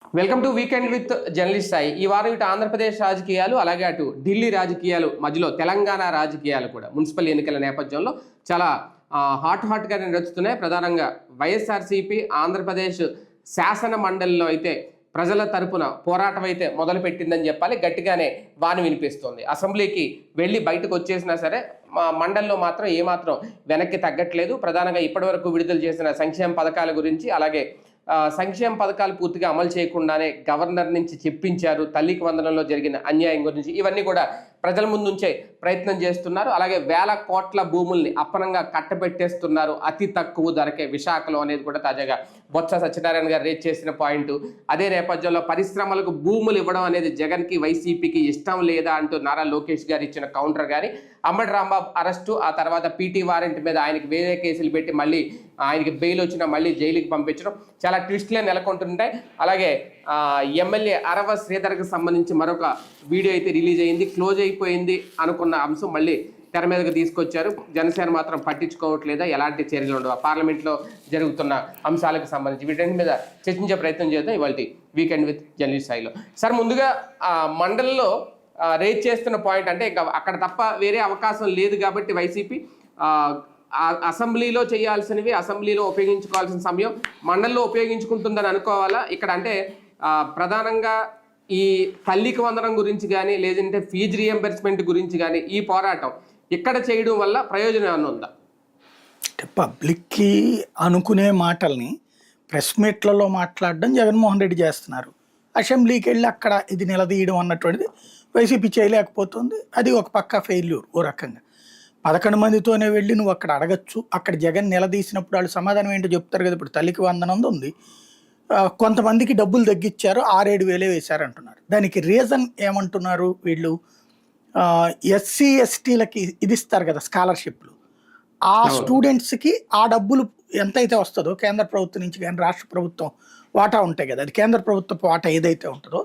Welcome to weekend with journalist Sai. ఈ వారం ఇటు ఆంధ్రప్రదేశ్ రాజకీయాలు, అలాగే అటు ఢిల్లీ రాజకీయాలు మధ్యలో తెలంగాణ రాజకీయాలు కూడా మున్సిపల్ ఎన్నికల నేపథ్యంలో చాలా హాట్గా నడుస్తున్నాయి. ప్రధానంగా వైఎస్ఆర్సీపీ ఆంధ్రప్రదేశ్ శాసన మండలిలో అయితే ప్రజల తరపున పోరాటం అయితే మొదలుపెట్టిందని చెప్పాలి. గట్టిగానే వాని వినిపిస్తోంది. అసెంబ్లీకి వెళ్ళి బయటకు వచ్చేసినా సరే మండలిలో మాత్రం ఏమాత్రం వెనక్కి తగ్గట్లేదు. ప్రధానంగా ఇప్పటివరకు విడుదల చేసిన సంక్షేమ పథకాల గురించి, అలాగే సంక్షేమ పథకాలు పూర్తిగా అమలు చేయకుండానే గవర్నర్ నుంచి చెప్పించారు, తల్లికి వందనంలో జరిగిన అన్యాయం గురించి ఇవన్నీ కూడా ప్రజల ముందుంచే ప్రయత్నం చేస్తున్నారు. అలాగే వేల కోట్ల భూముల్ని అప్పనంగా కట్టబెట్టేస్తున్నారు అతి తక్కువ ధరకే విశాఖలో అనేది కూడా తాజాగా బొత్స సత్యనారాయణ గారు రేట్ చేసిన పాయింట్. అదే నేపథ్యంలో పరిశ్రమలకు భూములు ఇవ్వడం అనేది జగన్కి వైసీపీకి ఇష్టం లేదా అంటూ నారా లోకేష్ గారు ఇచ్చిన కౌంటర్ కానీ, అంబటి రాంబాబు అరెస్టు, ఆ తర్వాత పీటీ వారెంట్ మీద ఆయనకి వేరే కేసులు పెట్టి మళ్ళీ ఆయనకి బెయిల్ వచ్చినా మళ్ళీ జైలుకి పంపించడం చాలా ట్విస్ట్లే నెలకొంటుంటాయి. అలాగే ఎమ్మెల్యే అరవ శ్రీధర్కి సంబంధించి మరొక వీడియో అయితే రిలీజ్ అయింది. క్లోజ్ అయిపోయింది అనుకున్న అంశం మళ్ళీ తెర మీదకి తీసుకొచ్చారు. జనసేన మాత్రం పట్టించుకోవట్లేదా, ఎలాంటి చర్యలు ఉండవు, పార్లమెంట్లో జరుగుతున్న అంశాలకు సంబంధించి వీటన్నిటి మీద చర్చించే ప్రయత్నం చేద్దాం ఇవాళ వీకెండ్ విత్ జర్నలిస్ట్ సాయిలో. సార్, ముందుగా మండలిలో రేజ్ చేస్తున్న పాయింట్ అంటే ఇంకా అక్కడ తప్ప వేరే అవకాశం లేదు కాబట్టి వైసీపీ అసెంబ్లీలో చేయాల్సినవి అసెంబ్లీలో ఉపయోగించుకోవాల్సిన సమయం మండలిలో ఉపయోగించుకుంటుందని అనుకోవాలా? ఇక్కడ అంటే ప్రధానంగా ఈ తల్లికి వందనం గురించి కానీ, లేదంటే ఫీజు రియంబర్స్మెంట్ గురించి కానీ ఈ పోరాటం ఇక్కడ చేయడం వల్ల ప్రయోజనం ఏమన్నా ఉందా? అంటే పబ్లిక్కి అనుకునే మాటల్ని ప్రెస్ మీట్లలో మాట్లాడడం జగన్మోహన్ రెడ్డి చేస్తున్నారు. అసెంబ్లీకి వెళ్ళి అక్కడ ఇది నిలదీయడం అన్నటువంటిది వైసీపీ చేయలేకపోతుంది. అది ఒక పక్క ఫెయిల్యూర్. ఓ రకంగా 11 మందితోనే వెళ్ళి నువ్వు అక్కడ అడగచ్చు. అక్కడ జగన్ నిలదీసినప్పుడు వాళ్ళు సమాధానం ఏంటో చెప్తారు కదా. ఇప్పుడు తల్లికి వందనం ఉంది, కొంతమందికి డబ్బులు తగ్గించారు, 6-7 వేలే వేశారు అంటున్నారు. దానికి రీజన్ ఏమంటున్నారు వీళ్ళు? ఎస్సీ ఎస్టీలకి ఇది ఇస్తారు కదా స్కాలర్షిప్లు, ఆ స్టూడెంట్స్కి ఆ డబ్బులు ఎంతైతే వస్తుందో కేంద్ర ప్రభుత్వం నుంచి కానీ రాష్ట్ర ప్రభుత్వం వాటా ఉంటాయి కదా, అది కేంద్ర ప్రభుత్వ వాటా ఏదైతే ఉంటుందో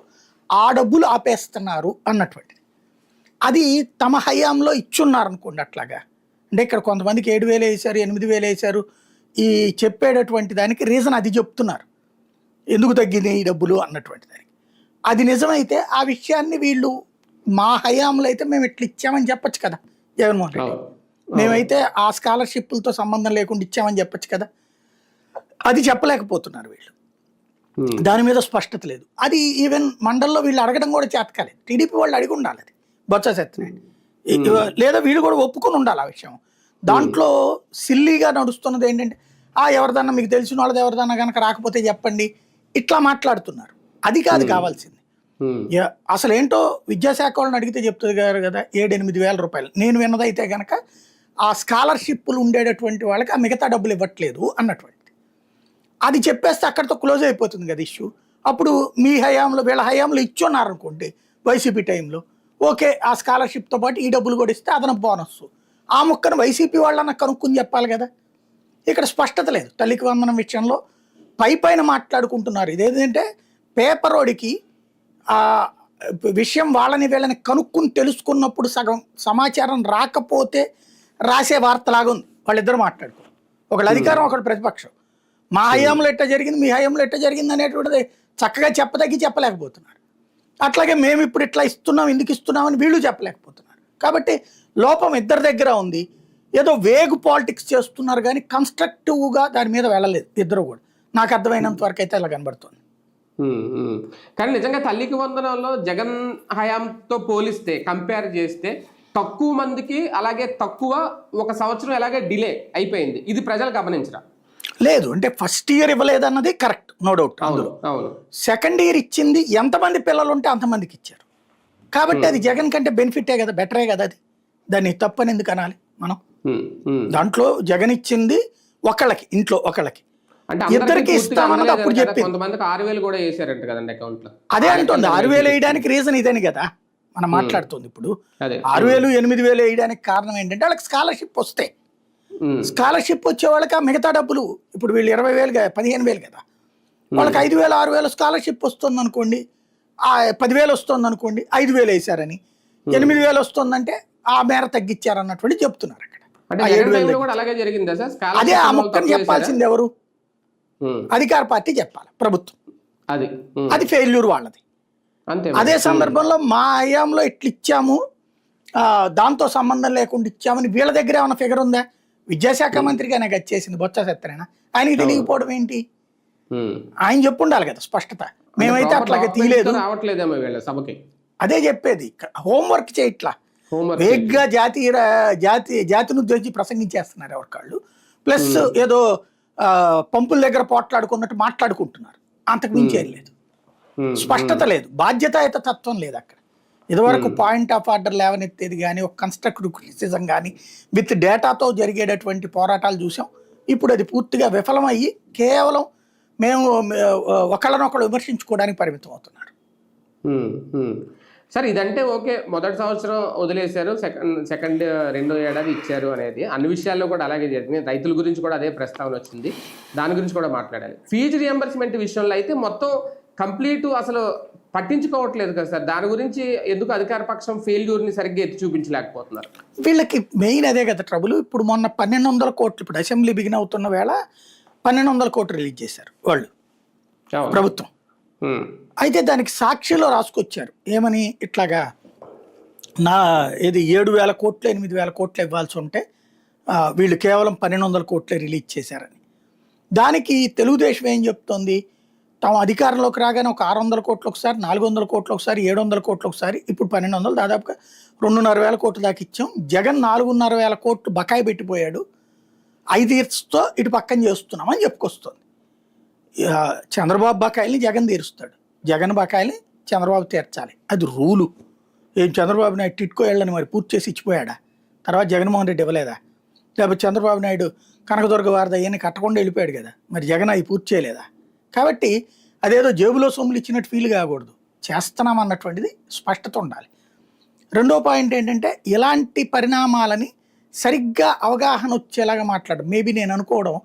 ఆ డబ్బులు ఆపేస్తున్నారు అన్నటువంటిది. అది తమ హయాంలో ఇచ్చున్నారు అనుకోండి. అట్లాగా అంటే ఇక్కడ కొంతమందికి 7 వేలు వేశారు, 8 వేలు వేశారు. ఈ చెప్పేటటువంటి దానికి రీజన్ అది చెప్తున్నారు, ఎందుకు తగ్గినాయి ఈ డబ్బులు అన్నటువంటి దానికి. అది నిజమైతే ఆ విషయాన్ని వీళ్ళు మా హయాంలో అయితే మేము ఇట్లా ఇచ్చామని చెప్పచ్చు కదా జగన్మోహన్ రెడ్డి. మేమైతే ఆ స్కాలర్షిప్లతో సంబంధం లేకుండా ఇచ్చామని చెప్పచ్చు కదా. అది చెప్పలేకపోతున్నారు వీళ్ళు. దాని మీద స్పష్టత లేదు. అది ఈవెన్ మండల్లో వీళ్ళు అడగడం కూడా చేతకాలేదు. టీడీపీ వాళ్ళు అడిగి ఉండాలి అది బొత్స సత్యనారాయణ, లేదా వీళ్ళు కూడా ఒప్పుకొని ఉండాలి ఆ విషయం. దాంట్లో సిల్లీగా నడుస్తున్నది ఏంటంటే ఎవరిదన్నా మీకు తెలిసిన వాళ్ళది ఎవరిదన్నా కనుక రాకపోతే చెప్పండి, ఇట్లా మాట్లాడుతున్నారు. అది కాదు కావాల్సింది. అసలు ఏంటో విద్యాశాఖ వాళ్ళని అడిగితే చెప్తుంది కదా 7-8 వేల రూపాయలు. నేను విన్నదైతే కనుక ఆ స్కాలర్షిప్లు ఉండేటటువంటి వాళ్ళకి ఆ మిగతా డబ్బులు ఇవ్వట్లేదు అన్నటువంటిది. అది చెప్పేస్తే అక్కడితో క్లోజ్ అయిపోతుంది కదా ఇష్యూ. అప్పుడు మీ హయాంలో వీళ్ళ హయాంలో ఇచ్చున్నారు అనుకోండి వైసీపీ టైంలో, ఓకే ఆ స్కాలర్షిప్తో పాటు ఈ డబ్బులు కూడా ఇస్తే అదనపు బోనస్. ఆ ముక్కను వైసీపీ వాళ్ళన్న కనుక్కుని చెప్పాలి కదా. ఇక్కడ స్పష్టత లేదు. తల్లికి వందనం విషయంలో పైన మాట్లాడుకుంటున్నారు. ఇదేంటంటే పేపరోడికి విషయం వాళ్ళని వీళ్ళని కనుక్కుని తెలుసుకున్నప్పుడు సగం సమాచారం రాకపోతే రాసే వార్తలాగా ఉంది. వాళ్ళిద్దరు మాట్లాడుకో, ఒకళ్ళు అధికారం ఒకళ్ళు ప్రతిపక్షం. మా హయాంలో ఎట్ట జరిగింది, మీ హయాంలో ఎట్ట జరిగింది అనేటువంటిది చక్కగా చెప్పలేకపోతున్నారు. అట్లాగే మేము ఇప్పుడు ఇట్లా ఇస్తున్నాం, ఎందుకు ఇస్తున్నామని వీళ్ళు చెప్పలేకపోతున్నారు. కాబట్టి లోపం ఇద్దరి దగ్గర ఉంది. ఏదో వేగు పాలిటిక్స్ చేస్తున్నారు కానీ కన్స్ట్రక్టివ్గా దాని మీద వెళ్ళలేదు ఇద్దరు కూడా. నాకు అర్థమైనంత వరకు అయితే అలా కనబడుతుంది. కానీ నిజంగా తల్లికి వందనంలో జగన్ హయాంతో పోలిస్తే కంపేర్ చేస్తే తక్కువ మందికి, అలాగే తక్కువ ఒక సంవత్సరం ఎలాగే డిలే అయిపోయింది. ఇది ప్రజలు గమనించరా? లేదు అంటే ఫస్ట్ ఇయర్ ఇవ్వలేదన్నది కరెక్ట్, నో డౌట్. అందులో సెకండ్ ఇయర్ ఇచ్చింది ఎంతమంది పిల్లలు ఉంటే అంతమందికి ఇచ్చారు కాబట్టి అది జగన్ కంటే బెనిఫిటే కదా, బెటరే కదా. అది దాన్ని తప్పని ఎందుకు అనాలి మనం? దాంట్లో జగన్ ఇచ్చింది ఒకళ్ళకి, ఇంట్లో ఒకళ్ళకి, ఇద్దరికి ఇస్తామన్నది అప్పుడు చెప్పింది. అదే అంటుంది 6,000 వేయడానికి రీజన్ ఇదని కదా మనం మాట్లాడుతుంది. ఇప్పుడు 6,000, 8,000 వేయడానికి కారణం ఏంటంటే వాళ్ళకి స్కాలర్షిప్ వస్తే, స్కాలర్షిప్ వచ్చే వాళ్ళకి మిగతా డబ్బులు ఇప్పుడు వీళ్ళు 20,000 15,000 కదా, వాళ్ళకి 5,000, 6,000 స్కాలర్షిప్ వస్తుంది అనుకోండి, 10,000 వస్తుంది అనుకోండి, 5,000 వేశారని, 8,000 వస్తుందంటే ఆ మేర తగ్గించారు అన్నటువంటి చెప్తున్నారు అక్కడ. అదే ఆ ముక్కని చెప్పాల్సింది ఎవరు? అధికార పార్టీ చెప్పాలి, ప్రభుత్వం. అది అది ఫెయిల్యూర్ వాళ్ళది. అంతే. అదే సందర్భంలో మా హయాంలో ఇట్లా ఇచ్చాము, దాంతో సంబంధం లేకుండా ఇచ్చామని వీళ్ళ దగ్గర ఏమైనా ఫిగర్ ఉందా? విద్యాశాఖ మంత్రిగానే గది చేసింది బొత్స సత్యనారాయణ. ఆయనకి తెలియకపోవడం ఏంటి? ఆయన చెప్పుండాలి కదా స్పష్టత. మేమైతే అట్లాగే తీయలేదు. రావట్లేదేమో వీళ్ళ సభకి. అదే చెప్పేది, హోంవర్క్ చేయట్లా. వేగ్గా జాతిని ఉద్దేశించి ప్రసంగించేస్తున్నారు ఎవరికాళ్ళు. ప్లస్ ఏదో పంపుల దగ్గర పోట్లాడుకున్నట్టు మాట్లాడుకుంటున్నారు. అంతకు మించి ఏం లేదు, స్పష్టత లేదు, బాధ్యతాయుత తత్వం లేదు అక్కడ. ఇదివరకు పాయింట్ ఆఫ్ ఆర్డర్ లేవనెత్తేది కానీ, ఒక కన్స్ట్రక్టివ్ క్రిటిసిజం కానీ, విత్ డేటాతో జరిగేటటువంటి పోరాటాలు చూసాం. ఇప్పుడు అది పూర్తిగా విఫలమయ్యి కేవలం మేము ఒకళ్ళనొకళ్ళు విమర్శించుకోవడానికి పరిమితం అవుతున్నారు. సార్ ఇదంటే ఓకే, మొదటి సంవత్సరం వదిలేశారు, సెకండ్ రెండో ఏడాది ఇచ్చారు అనేది అన్ని విషయాల్లో కూడా అలాగే జరిగింది. రైతుల గురించి కూడా అదే ప్రస్తావన వచ్చింది, దాని గురించి కూడా మాట్లాడాలి. ఫీజు రియంబర్స్మెంట్ విషయంలో అయితే మొత్తం కంప్లీట్ అసలు పట్టించుకోవట్లేదు కదా సార్. దాని గురించి ఎందుకు అధికార పక్షం ఫెయిల్యూర్ని సరిగ్గా ఎత్తి చూపించలేకపోతున్నారు? వీళ్ళకి మెయిన్ అదే కదా ట్రబుల్. ఇప్పుడు మొన్న 1200 కోట్లు, ఇప్పుడు అసెంబ్లీ బిగిన్ అవుతున్న వేళ 1200 కోట్లు రిలీజ్ చేశారు వాళ్ళు, ప్రభుత్వం. అయితే దానికి సాక్షిలో రాసుకొచ్చారు ఏమని, ఇట్లాగా ఏది 7,000 కోట్లు 8,000 కోట్లు ఇవ్వాల్సి ఉంటే వీళ్ళు కేవలం 1,200 కోట్లే రిలీజ్ చేశారని. దానికి తెలుగుదేశం ఏం చెప్తోంది, తాము అధికారంలోకి రాగానే ఒక 600 కోట్లు ఒకసారి, 400 కోట్లు ఒకసారి, 700 కోట్లు ఒకసారి, ఇప్పుడు 1,200, దాదాపుగా 2,500 కోట్లు దాకా ఇచ్చాం. జగన్ 4,500 కోట్లు బకాయి పెట్టిపోయాడు, 5 ఇయర్స్తో ఇటు పక్కన చేస్తున్నామని చెప్పుకొస్తుంది. చంద్రబాబు బకాయిల్ని జగన్ తీరుస్తాడు, జగన్ బకాయిల్ని చంద్రబాబు తీర్చాలి, అది రూలు. ఏం చంద్రబాబు నాయుడు టిట్కో వెళ్ళని మరి పూర్తి చేసి ఇచ్చిపోయాడా? తర్వాత జగన్మోహన్ రెడ్డి ఇవ్వలేదా? లేకపోతే చంద్రబాబు నాయుడు కనకదుర్గ వారద అవన్నీ కట్టకుండా వెళ్ళిపోయాడు కదా, మరి జగన్ అవి పూర్తి చేయలేదా? కాబట్టి అదేదో జేబులో సొమ్ములు ఇచ్చినట్టు ఫీల్ కాకూడదు, చేస్తున్నాం అన్నటువంటిది స్పష్టత ఉండాలి. రెండో పాయింట్ ఏంటంటే, ఇలాంటి పరిణామాలని సరిగ్గా అవగాహన వచ్చేలాగా మాట్లాడడం. మేబీ నేను అనుకోవడం,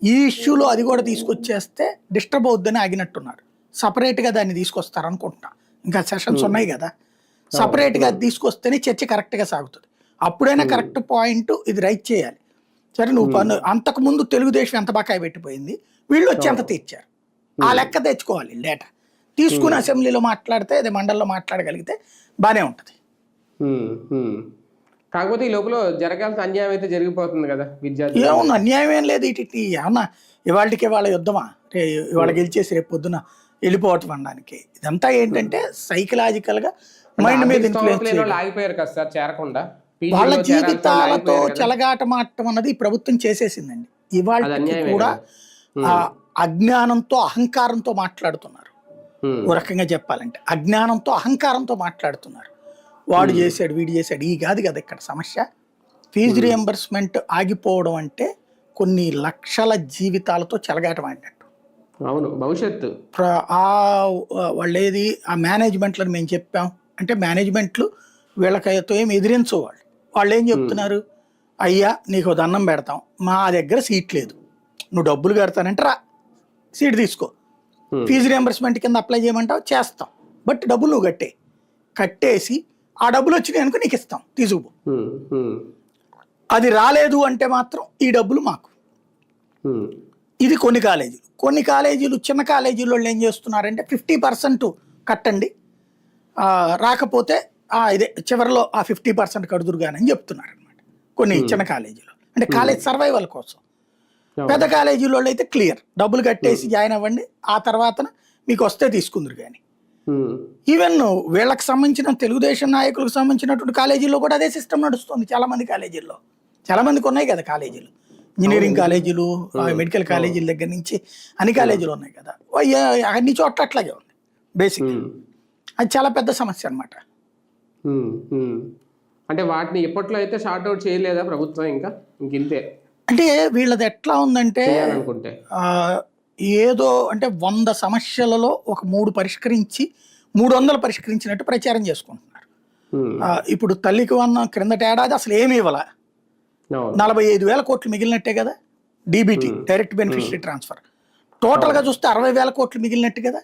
ఈ ఇష్యూలో అది కూడా తీసుకొచ్చేస్తే డిస్టర్బ్ అవుద్దని ఆగినట్టున్నారు. సపరేట్గా దాన్ని తీసుకొస్తారనుకుంటున్నా, ఇంకా సెషన్స్ ఉన్నాయి కదా, సపరేట్గా అది తీసుకొస్తేనే చర్చ కరెక్ట్గా సాగుతుంది. అప్పుడైనా కరెక్ట్ పాయింట్ ఇది రైట్ చేయాలి. సరే నువ్వు అంతకుముందు తెలుగుదేశం ఎంత బకాయి పెట్టిపోయింది, వీళ్ళు వచ్చి ఎంత తీర్చారు, ఆ లెక్క తెచ్చుకోవాలి. డేటా తీసుకుని అసెంబ్లీలో మాట్లాడితే, అదే మండలిలో మాట్లాడగలిగితే బాగానే ఉంటుంది. కాకపోతే ఈ లోపల జరగాల్సిన అన్యాయం అయితే జరిగిపోతుంది కదా విద్యార్థి. ఏమన్నా అన్యాయం ఏం లేదు, ఇటు ఏమన్నా ఇవాళకి వాళ్ళ యుద్ధమా, ఇవాళ గెలిచేసి రేపు పొద్దున వెళ్ళిపోవటం అనడానికి. ఇదంతా ఏంటంటే సైకలాజికల్గా మైండ్ మీద ఇన్ఫ్లుయెన్స్, ఆగిపోయారు కదా సార్ చేరకుండా, వాళ్ళ జీవితాలతో చెలగాటమాటం అన్నది ప్రభుత్వం చేసేసిందండి. ఇవాళ కూడా అజ్ఞానంతో అహంకారంతో మాట్లాడుతున్నారు. ఓ రకంగా చెప్పాలంటే అజ్ఞానంతో అహంకారంతో మాట్లాడుతున్నారు. వాడు చేశాడు, వీడు చేశాడు, ఈ కాదు కదా ఇక్కడ సమస్య. ఫీజు రియంబర్స్మెంట్ ఆగిపోవడం అంటే కొన్ని లక్షల జీవితాలతో చెలగాటం ఆడినట్టు. అవును, భవిష్యత్తు వాళ్ళేది ఆ మేనేజ్మెంట్లను మేము చెప్పాం అంటే, మేనేజ్మెంట్లు వీళ్ళకైతే ఏం ఎదిరించేవాళ్ళు. వాళ్ళు ఏం చెప్తున్నారు, అయ్యా నీకు దండం పెడతాం, మా దగ్గర సీట్ లేదు, నువ్వు డబ్బులు కడతానంటే రా సీట్ తీసుకో, ఫీజు రియంబర్స్మెంట్ కింద అప్లై చేయమంటావు చేస్తాం, బట్ డబ్బులు నువ్వు కట్టేసి ఆ డబ్బులు వచ్చినాయి అనుకో నీకు ఇస్తాం, తీసుకుపో. అది రాలేదు అంటే మాత్రం ఈ డబ్బులు మాకు. ఇది కొన్ని కాలేజీలు చిన్న కాలేజీల వాళ్ళు ఏం చేస్తున్నారంటే 50% కట్టండి, రాకపోతే ఇదే చివరిలో ఆ 50% కడుదురు కానీ అని చెప్తున్నారు అనమాట. కొన్ని చిన్న కాలేజీలో అంటే కాలేజ్ సర్వైవల్ కోసం. పెద్ద కాలేజీల వాళ్ళు అయితే క్లియర్, డబ్బులు కట్టేసి జాయిన్ అవ్వండి, ఆ తర్వాత మీకు వస్తే తీసుకుందరు కానీ. ఈవెన్ వీళ్ళకి సంబంధించిన తెలుగుదేశం నాయకులకు సంబంధించినటువంటి కాలేజీల్లో కూడా అదే సిస్టమ్ నడుస్తుంది. చాలా మంది కాలేజీల్లో, చాలా మందికి ఉన్నాయి కదా కాలేజీలు, ఇంజనీరింగ్ కాలేజీలు, మెడికల్ కాలేజీల దగ్గర నుంచి అన్ని కాలేజీలు ఉన్నాయి కదా, అన్ని చోట్ల అట్లాగే ఉంది బేసిక్. అది చాలా పెద్ద సమస్య అనమాట. అంటే వాటిని ఎప్పట్లో అయితే షార్ట్ అవుట్ చేయలేదా ప్రభుత్వం, ఇంకా ఇంతే. అంటే వీళ్ళది ఎట్లా ఉందంటే, ఏదో అంటే 100 సమస్యలలో ఒక 3 పరిష్కరించి 300 పరిష్కరించినట్టు ప్రచారం చేసుకుంటున్నారు. ఇప్పుడు తల్లికి వన్న క్రిందటి ఏడాది అసలు ఏమి ఇవ్వాల, 45,000 కోట్లు మిగిలినట్టే కదా, డీబీటీ డైరెక్ట్ బెనిఫిషరీ ట్రాన్స్ఫర్. టోటల్గా చూస్తే 60,000 కోట్లు మిగిలినట్టు కదా.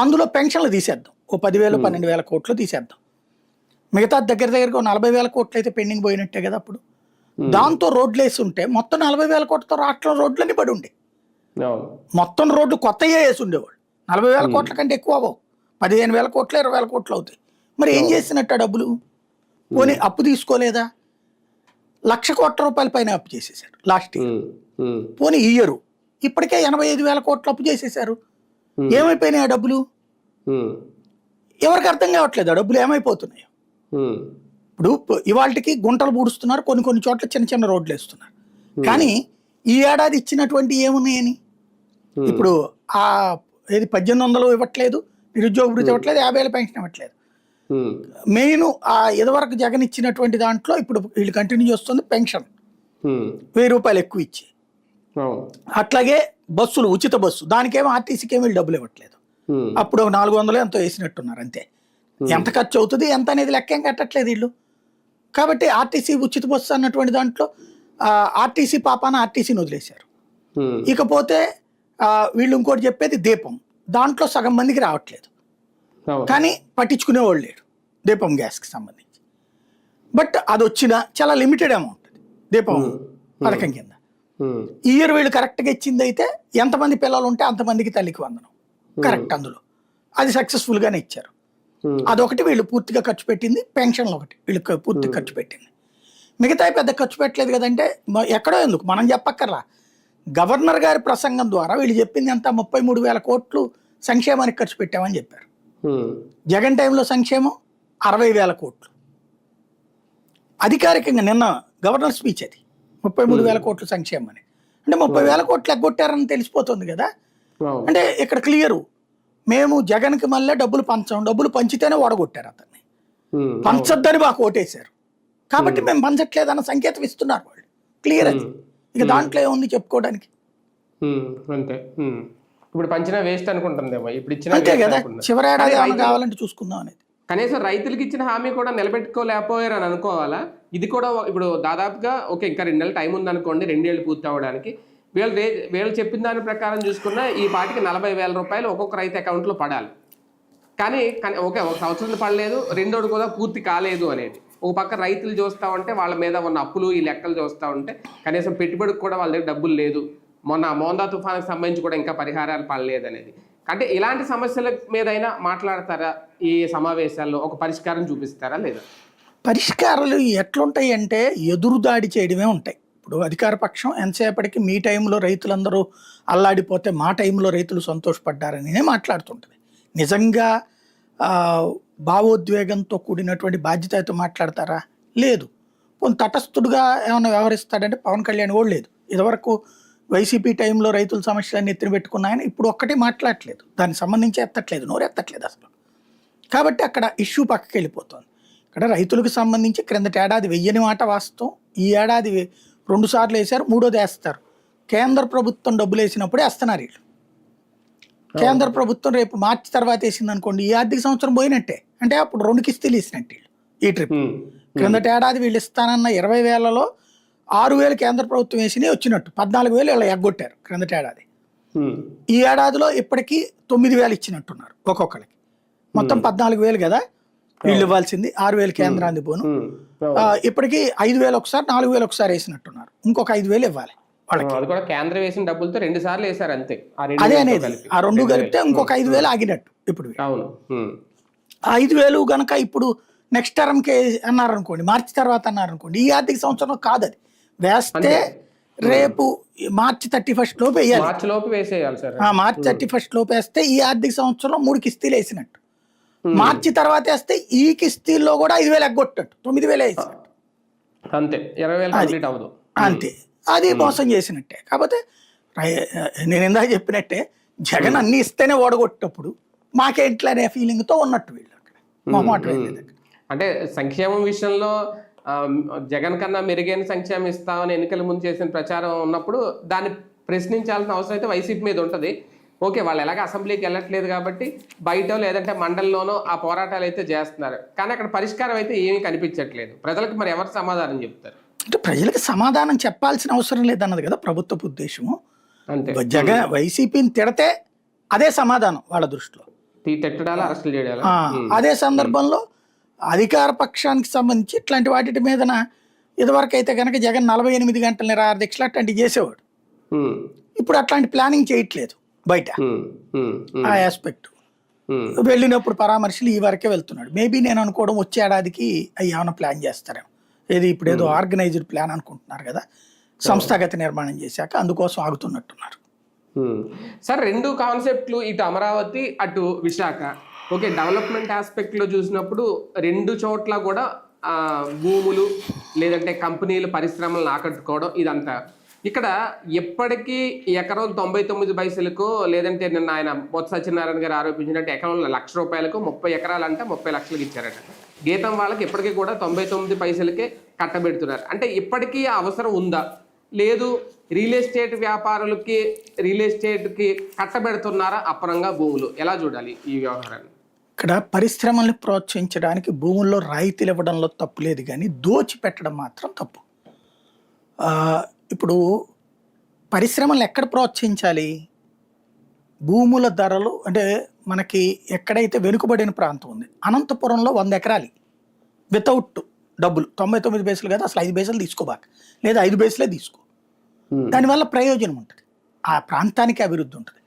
అందులో పెన్షన్లు తీసేద్దాం, ఓ 10,000 12,000 కోట్లు తీసేద్దాం, మిగతా దగ్గరగా 40,000 కోట్లు అయితే పెండింగ్ పోయినట్టే కదా. అప్పుడు దాంతో రోడ్లు వేసి ఉంటే మొత్తం 40,000 కోట్లతో రాష్ట్రంలో రోడ్లన్నీ పడి ఉండే, మొత్తం రోడ్లు కొత్తగా వేసి ఉండేవాళ్ళు. 40,000 కోట్ల కంటే ఎక్కువ అవ్వవు. 15,000 కోట్లు 20,000 కోట్లు అవుతాయి. మరి ఏం చేసినట్టు ఆ డబ్బులు? పోనీ అప్పు తీసుకోలేదా? 1,00,000 కోట్ల రూపాయల పైన అప్పు చేసేసారు లాస్ట్ ఇయర్. పోనీ ఈ ఇయర్ ఇప్పటికే 85,000 కోట్లు అప్పు చేసేసారు. ఏమైపోయినాయి ఆ డబ్బులు? ఎవరికి అర్థం కావట్లేదు ఆ డబ్బులు ఏమైపోతున్నాయో. ఇప్పుడు ఇవాళకి గుంటలు పూడుస్తున్నారు, కొన్ని చోట్ల చిన్న చిన్న రోడ్లు వేస్తున్నారు. కానీ ఈ ఏడాది ఇచ్చినటువంటి ఏమున్నాయని ఇప్పుడు ఆ ఏది 1800 ఇవ్వట్లేదు, నిరుద్యోగ భృతి ఇవ్వట్లేదు, 50,000 పెన్షన్ ఇవ్వట్లేదు. మెయిన్ ఆ ఇదివరకు జగన్ ఇచ్చినటువంటి దాంట్లో ఇప్పుడు వీళ్ళు కంటిన్యూ చేస్తుంది పెన్షన్ 1,000 రూపాయలు ఎక్కువ ఇచ్చి. అట్లాగే బస్సులు ఉచిత బస్సు, దానికేమో ఆర్టీసీకి ఏమి డబ్బులు ఇవ్వట్లేదు. అప్పుడు 400 ఎంతో వేసినట్టున్నారు అంతే. ఎంత ఖర్చు అవుతుంది ఎంత అనేది లెక్కేం కట్టట్లేదు వీళ్ళు. కాబట్టి ఆర్టీసీ ఉచిత బస్సు అన్నటువంటి దాంట్లో ఆర్టీసీ పాపాన ఆర్టీసీని వదిలేశారు. ఇకపోతే వీళ్ళు ఇంకోటి చెప్పేది దీపం, దాంట్లో సగం మందికి రావట్లేదు. కానీ పట్టించుకునేవాళ్ళు లేడు దీపం గ్యాస్కి సంబంధించి. బట్ అది వచ్చిన చాలా లిమిటెడ్ అమౌంట్ దీపం పథకం కింద. ఈ ఇయర్ వీళ్ళు కరెక్ట్గా ఇచ్చింది అయితే ఎంతమంది పిల్లలు ఉంటే అంతమందికి తల్లికి వందనం కరెక్ట్, అందులో అది సక్సెస్ఫుల్గానే ఇచ్చారు. అదొకటి వీళ్ళు పూర్తిగా ఖర్చు పెట్టింది. పెన్షన్లు ఒకటి వీళ్ళు పూర్తిగా ఖర్చు పెట్టింది. మిగతా పెద్ద ఖర్చు పెట్టలేదు కదంటే ఎక్కడో ఎందుకు మనం చెప్పక్కర్లా. గవర్నర్ గారి ప్రసంగం ద్వారా వీళ్ళు చెప్పింది ఎంత 33,000 కోట్లు సంక్షేమానికి ఖర్చు పెట్టామని చెప్పారు. జగన్ టైంలో సంక్షేమం 60,000 కోట్లు. అధికారికంగా నిన్న గవర్నర్ స్పీచ్ అది 33,000 కోట్లు సంక్షేమం అని. అంటే 30,000 కోట్లు ఎగ్గొట్టారని తెలిసిపోతుంది కదా. అంటే ఇక్కడ క్లియరు, మేము జగన్కి మళ్ళీ డబ్బులు పంచాం, డబ్బులు పంచితేనే ఓడగొట్టారు అతన్ని, పంచొద్దని మాకు ఓటేశారు కాబట్టి మేము పంచట్లేదన్న సంకేతం ఇస్తున్నారు వాళ్ళు. క్లియర్ అది. ఇక దాంట్లో ఏముంది చెప్పుకోవడానికి? అంతే. ఇప్పుడు పంచిన వేస్ట్ అనుకుంటుందేమో ఇప్పుడు ఇచ్చిన, అంతే కదా. చివరి ఏడాది ఏమైనా కావాలంటే చూసుకుందాం అనేది. కనీసం రైతులకు ఇచ్చిన హామీ కూడా నిలబెట్టుకోలేకపోయారు అని అనుకోవాలా? ఇది కూడా ఇప్పుడు దాదాపుగా ఓకే ఇంకా 2 నెలలు టైం ఉందనుకోండి, 2 ఏళ్ళు పూర్తి అవ్వడానికి. వీళ్ళు చెప్పిన దాని ప్రకారం చూసుకున్న ఈ పాటికి 40,000 రూపాయలు ఒక్కొక్క రైతు అకౌంట్లో పడాలి. కానీ ఓకే ఒక సంవత్సరం పడలేదు, రెండోడు కూడా పూర్తి కాలేదు అనేది. ఒక పక్క రైతులు చూస్తూ ఉంటే వాళ్ళ మీద ఉన్న అప్పులు ఈ లెక్కలు చూస్తూ ఉంటే కనీసం పెట్టుబడికి కూడా వాళ్ళ దగ్గర డబ్బులు లేదు. మొన్న మోందా తుఫానికి సంబంధించి కూడా ఇంకా పరిహారాలు పడలేదు అనేది. అంటే ఇలాంటి సమస్యల మీదైనా మాట్లాడతారా ఈ సమావేశాల్లో? ఒక పరిష్కారం చూపిస్తారా లేదా? పరిష్కారాలు ఎట్లుంటాయి అంటే ఎదురుదాడి చేయడమే ఉంటాయి. ఇప్పుడు అధికార పక్షం ఎంతసేపటికి మీ టైంలో రైతులందరూ అల్లాడిపోతే మా టైంలో రైతులు సంతోషపడ్డారని మాట్లాడుతుంటుంది. నిజంగా భావోద్వేగంతో కూడినటువంటి బాధ్యతతో మాట్లాడతారా? లేదు. కొంత తటస్థుడుగా ఏమైనా వ్యవహరిస్తాడంటే పవన్ కళ్యాణ్ కూడా లేదు. ఇదివరకు వైసీపీ టైంలో రైతుల సమస్యలన్నీ ఎత్తిన పెట్టుకున్నాయని ఇప్పుడు ఒక్కటి మాట్లాడట్లేదు, దానికి సంబంధించి ఎత్తట్లేదు, నోరెత్తట్లేదు అసలు. కాబట్టి అక్కడ ఇష్యూ పక్కకి వెళ్ళిపోతుంది. ఇక్కడ రైతులకు సంబంధించి క్రిందటి ఏడాది వెయ్యని మాట వాస్తవం. ఈ ఏడాది 2 సార్లు వేశారు, 3వది వేస్తారు. కేంద్ర ప్రభుత్వం డబ్బులు వేసినప్పుడే వేస్తున్నారు వీళ్ళు. కేంద్ర ప్రభుత్వం రేపు మార్చి తర్వాత వేసింది అనుకోండి, ఈ ఆర్థిక సంవత్సరం పోయినట్టే. అంటే అప్పుడు 2 కిస్తీలు ఇచ్చినట్టు వీళ్ళు ఈ ట్రిప్. క్రిందటి ఏడాది వీళ్ళు ఇస్తానన్న 20,000లో 6,000 కేంద్ర ప్రభుత్వం వేసినవి వచ్చినట్టు, 14,000 వీళ్ళు ఎగ్గొట్టారు క్రిందటి ఏడాది. ఈ ఏడాదిలో ఇప్పటికీ 9,000 ఇచ్చినట్టున్నారు ఒక్కొక్కరికి. మొత్తం 14,000 కదా వీళ్ళు ఇవ్వాల్సింది, 6,000 కేంద్రాన్ని పోను. ఇప్పటికీ 5,000 ఒకసారి, 4,000 ఒకసారి వేసినట్టున్నారు. ఇంకొక 5,000 ఇవ్వాలి వాళ్ళకి. అది కూడా కేంద్రం వేసిన డబ్బులతో 2 సార్లు వేశారు అంతే. అదే అనేది ఆ 2 కలిపితే ఇంకొక 5,000 ఆగినట్టు. ఇప్పుడు ఆ 5,000 గనక ఇప్పుడు నెక్స్ట్ టర్మ్కి అన్నారనుకోండి, మార్చి తర్వాత అన్నారనుకోండి, ఈ ఆర్థిక సంవత్సరంలో కాదు అది వేస్తే రేపు మార్చి 31 లోపు వేయాలి. మార్చి లోపు వేసేయాలి సార్. మార్చి 31 లోపు వేస్తే ఈ ఆర్థిక సంవత్సరంలో 3 కిస్తీలు వేసినట్టు. మార్చి తర్వాత వేస్తే ఈ కిస్తీల్లో కూడా 5,000 ఎగ్గొట్టట్టు, 9,000 వేసినట్టు. అంతే, 20,000 కంప్లీట్ అవ్వదు. అంతే, అది మోసం చేసినట్టే. కాకపోతే నేను ఇందాక చెప్పినట్టే జగన్ అన్ని ఇస్తేనే ఓడగొట్టేటప్పుడు మాకేంట్లే అనే ఫీలింగ్తో ఉన్నట్టు వీళ్ళు అక్కడ మొహమాట. అంటే సంక్షేమం విషయంలో జగన్ కన్నా మెరుగైన సంక్షేమం ఇస్తామని ఎన్నికల ముందు చేసిన ప్రచారం ఉన్నప్పుడు దాన్ని ప్రశ్నించాల్సిన అవసరం అయితే వైసీపీ మీద ఉంటుంది. ఓకే, వాళ్ళు ఎలాగ అసెంబ్లీకి వెళ్ళట్లేదు కాబట్టి బయట లేదంటే మండలిలోనో ఆ పోరాటాలు అయితే చేస్తున్నారు, కానీ అక్కడ పరిష్కారం అయితే ఏమీ కనిపించట్లేదు. ప్రజలకు మరి ఎవరు సమాధానం చెప్తారు? అంటే ప్రజలకు సమాధానం చెప్పాల్సిన అవసరం లేదన్నది కదా ప్రభుత్వపు ఉద్దేశము. అంతే, జగన్ వైసీపీని తిడితే అదే సమాధానం వాళ్ళ దృష్టిలో, తిట్టడాలా, అరెస్టులు చేయాలి. అదే సందర్భంలో అధికార పక్షానికి సంబంధించి ఇట్లాంటి వాటి మీదన ఇదివరకు అయితే కనుక జగన్ 48 గంటల నిరాహార దీక్షలు అట్లాంటివి చేసేవాడు. ఇప్పుడు అట్లాంటి ప్లానింగ్ చేయట్లేదు. బయట ఆ ఆస్పెక్ట్. వెళ్ళినప్పుడు పరామర్శలు ఈ వరకే వెళ్తున్నాడు. మేబీ నేను అనుకోవడం వచ్చే ఏడాదికి అవి ఏమైనా ప్లాన్ చేస్తారేమో. ఏది ఇప్పుడు ఏదో ఆర్గనైజ్డ్ ప్లాన్ అనుకుంటున్నారు కదా, సంస్థాగత నిర్మాణం చేశాక, అందుకోసం ఆగుతున్నట్టున్నారు. సార్, రెండు కాన్సెప్ట్లు, ఇటు అమరావతి అటు విశాఖ. ఓకే, డెవలప్మెంట్ ఆస్పెక్ట్లో చూసినప్పుడు రెండు చోట్ల కూడా భూములు లేదంటే కంపెనీలు పరిశ్రమలను ఆకట్టుకోవడం ఇదంతా. ఇక్కడ ఎప్పటికీ ఎకరం 99 పైసలకు, లేదంటే నిన్న ఆయన బొత్స సత్యనారాయణ గారు ఆరోపించినట్టు ఎకరంలో ₹1,00,000 30 ఎకరాలంటే 30 లక్షలకు ఇచ్చారట. గీతం వాళ్ళకి ఇప్పటికీ కూడా 99 పైసలకే కట్టబెడుతున్నారు. అంటే ఇప్పటికీ అవసరం ఉందా, లేదు రియల్ ఎస్టేట్ వ్యాపారులకి రియల్ ఎస్టేట్కి కట్టబెడుతున్నారా అప్పనంగా భూములు? ఎలా చూడాలి ఈ వ్యవహారాన్ని? ఇక్కడ పరిశ్రమల్ని ప్రోత్సహించడానికి భూముల్లో రాయితీలు ఇవ్వడంలో తప్పు లేదు, కానీ దోచిపెట్టడం మాత్రం తప్పు. ఇప్పుడు పరిశ్రమలు ఎక్కడ ప్రోత్సహించాలి? భూముల ధరలు అంటే మనకి ఎక్కడైతే వెనుకబడిన ప్రాంతం ఉంది, అనంతపురంలో 100 ఎకరాలు వితౌట్ డబ్బులు, 99 పైసలు కదా, అసలు 5 పైసలు తీసుకోబాక, లేదా 5 పైసలే తీసుకో. దానివల్ల ప్రయోజనం ఉంటుంది, ఆ ప్రాంతానికి అభివృద్ధి ఉంటుంది.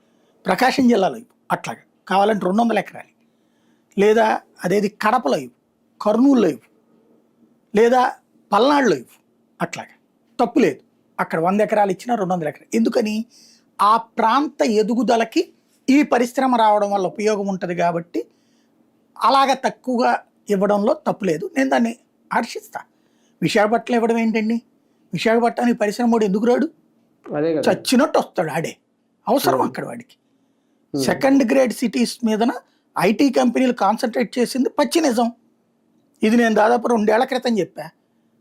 ప్రకాశం జిల్లాలో ఇవ్వు అట్లాగా, కావాలంటే 200 ఎకరాలు, లేదా అదేది కడపలో ఇవ్వు, కర్నూలులో ఇవ్వు, లేదా పల్నాడులో ఇవ్వు, అట్లాగా తప్పు లేదు. అక్కడ 100 ఎకరాలు ఇచ్చినా 200 ఎకరాలు. ఎందుకని? ఆ ప్రాంత ఎదుగుదలకి ఈ పరిశ్రమ రావడం వల్ల ఉపయోగం ఉంటుంది కాబట్టి అలాగ తక్కువగా ఇవ్వడంలో తప్పు లేదు, నేను దాన్ని హర్షిస్తా. విశాఖపట్నం ఇవ్వడం ఏంటండి? విశాఖపట్నానికి పరిశ్రమ వాడు ఎందుకు రాడు? చచ్చినట్టు వస్తాడు, ఆడే అవసరం అక్కడ వాడికి. సెకండ్ గ్రేడ్ సిటీస్ మీదన ఐటీ కంపెనీలు కాన్సన్ట్రేట్ చేసింది పచ్చి నిజం. ఇది నేను దాదాపు 2 ఏళ్ల క్రితం చెప్పా.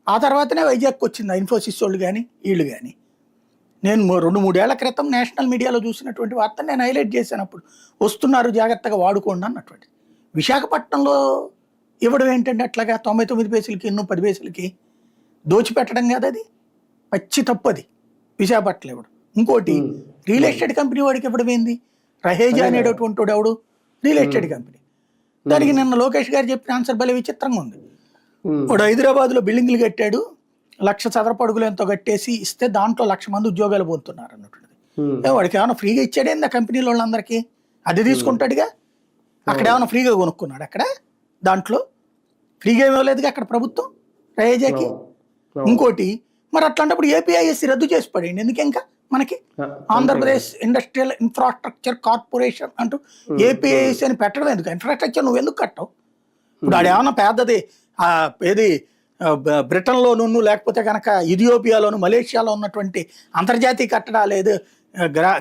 ఆ తర్వాతనే వైజాగ్కి వచ్చింది ఇన్ఫోసిస్ వాళ్ళు కానీ వీళ్ళు కానీ. నేను 2-3 ఏళ్ల క్రితం నేషనల్ మీడియాలో చూసినటువంటి వార్త నేను హైలైట్ చేశాను. అప్పుడు వస్తున్నారు, జాగ్రత్తగా వాడుకోండి అన్నటువంటి. విశాఖపట్నంలో ఇవ్వడం ఏంటంటే అట్లాగా 99 పైసలకి, ఎన్నో 10 పైసలకి దోచిపెట్టడం కాదు, అది పచ్చి తప్పు. అది విశాఖపట్నం ఇవ్వడం. ఇంకోటి, రియల్ ఎస్టేట్ కంపెనీ వాడికి ఇవ్వడం ఏంది? రహేజా అనేటటువంటి వాడు ఎవడు? Real estate company. దానికి నిన్న లోకేష్ గారు చెప్పిన ఆన్సర్ భలే విచిత్రంగా ఉంది. వాడు హైదరాబాద్లో బిల్డింగ్లు కట్టాడు, 1,00,000 చదరపు అడుగులు ఎంతో కట్టేసి ఇస్తే దాంట్లో 1,00,000 మంది ఉద్యోగాలు పొందుతున్నారు అన్నటువంటిది. వాడికి ఏమైనా ఫ్రీగా ఇచ్చాడేంది ఆ కంపెనీల వాళ్ళందరికీ? అది తీసుకుంటాడుగా. అక్కడ ఏమైనా ఫ్రీగా కొనుక్కున్నాడు? అక్కడ దాంట్లో ఫ్రీగా ఇవ్వలేదుగా అక్కడ ప్రభుత్వం రహేజాకి. ఇంకోటి, మరి అట్లాంటప్పుడు ఏపీఐఎస్సి రద్దు చేసి పడేయండి. ఎందుకు ఇంకా మనకి ఆంధ్రప్రదేశ్ ఇండస్ట్రియల్ ఇన్ఫ్రాస్ట్రక్చర్ కార్పొరేషన్ అంటూ ఏపీఐఎస్సి అని పెట్టడం ఎందుకు? ఇన్ఫ్రాస్ట్రక్చర్ నువ్వు ఎందుకు కట్టవు? ఇప్పుడు ఆడ ఏమన్నా పెద్దది ఏది బ్రిటన్లోనూ, లేకపోతే కనుక ఇథియోపియాలోను, మలేషియాలో ఉన్నటువంటి అంతర్జాతీయ కట్టడాలు, ఏదో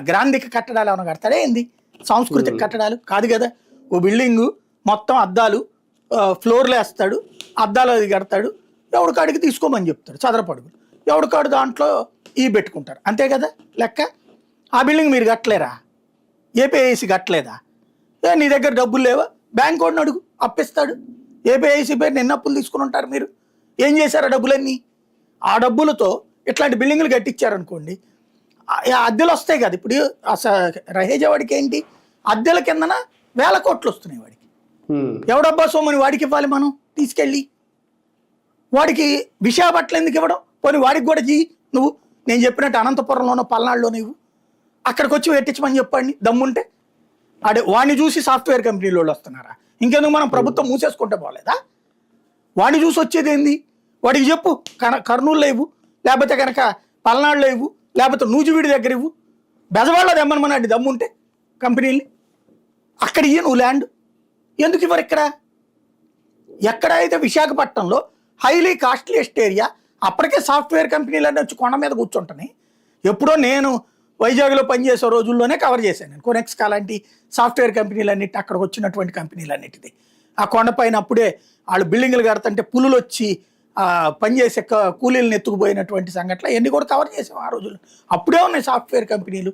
గ్రాంధిక కట్టడాలు ఏమైనా కడతాడే ఏంది? సాంస్కృతిక కట్టడాలు కాదు కదా. ఓ బిల్డింగు మొత్తం అద్దాలు, ఫ్లోర్లు వేస్తాడు, అద్దాలు అది కడతాడు, ఎవడికాడికి తీసుకోమని చెప్తాడు చదరపు అడుగులు, ఎవడికాడు దాంట్లో పెట్టుకుంటారు, అంతే కదా లెక్క. ఆ బిల్డింగ్ మీరు కట్టలేరా? ఏపీఐసి కట్టలేదా? నీ దగ్గర డబ్బులు లేవా? బ్యాంక్ వాడిని అడుగు, అప్పిస్తాడు. ఏపీఐసి పేరు నిన్న అప్పులు తీసుకుని ఉంటారు. మీరు ఏం చేశారు ఆ డబ్బులన్నీ? ఆ డబ్బులతో ఇట్లాంటి బిల్డింగ్లు కట్టించారనుకోండి, అద్దెలు వస్తాయి కదా. ఇప్పుడు రహేజా వాడికి ఏంటి? అద్దెల కిందన 1,000 కోట్లు వస్తున్నాయి వాడికి. ఎవడబ్బా సోమని వాడికి ఇవ్వాలి మనం తీసుకెళ్ళి? వాడికి విశాఖపట్నం ఎందుకు ఇవ్వడం? పోనీ వాడికి కూడా నువ్వు నేను చెప్పినట్టు అనంతపురంలోనో పల్నాడులోనో ఇవ్వు, అక్కడికి వచ్చి పెట్టించమని చెప్పండి దమ్ముంటే. వాడిని చూసి సాఫ్ట్వేర్ కంపెనీలు వాళ్ళు వస్తున్నారా? ఇంకెందుకు మనం ప్రభుత్వం మూసేసుకుంటే పోలేదా? వాడిని చూసి వచ్చేది ఏంది? వాడికి చెప్పు, కర్నూలులో ఇవ్వు, లేకపోతే కనుక పల్నాడులో ఇవ్వు, లేకపోతే నూజివీడి దగ్గర ఇవ్వు, బెజవాడలో తెమ్మనమన్నాడు దమ్ముంటే కంపెనీల్ని. అక్కడ ఇయ్య నువ్వు ల్యాండ్. ఎందుకు ఇవ్వరు ఇక్కడ? ఎక్కడైతే విశాఖపట్నంలో హైలీ కాస్ట్లీయెస్ట్ ఏరియా, అప్పటికే సాఫ్ట్వేర్ కంపెనీలన్నీ వచ్చి కొండ మీద కూర్చుంటాయి. ఎప్పుడో నేను వైజాగ్లో పనిచేసే రోజుల్లోనే కవర్ చేశాను నేను కొనెక్స్ అలాంటి సాఫ్ట్వేర్ కంపెనీలన్నిటి, అక్కడికి వచ్చినటువంటి కంపెనీలన్నిటిది. ఆ కొండపైన అప్పుడే వాళ్ళు బిల్డింగ్లు కడతంటే పులులు వచ్చి పనిచేసే కూలీలను ఎత్తుకుపోయినటువంటి సంఘటనలు ఎన్ని కూడా కవర్ చేసాం ఆ రోజుల్లో. అప్పుడే ఉన్నాయి సాఫ్ట్వేర్ కంపెనీలు.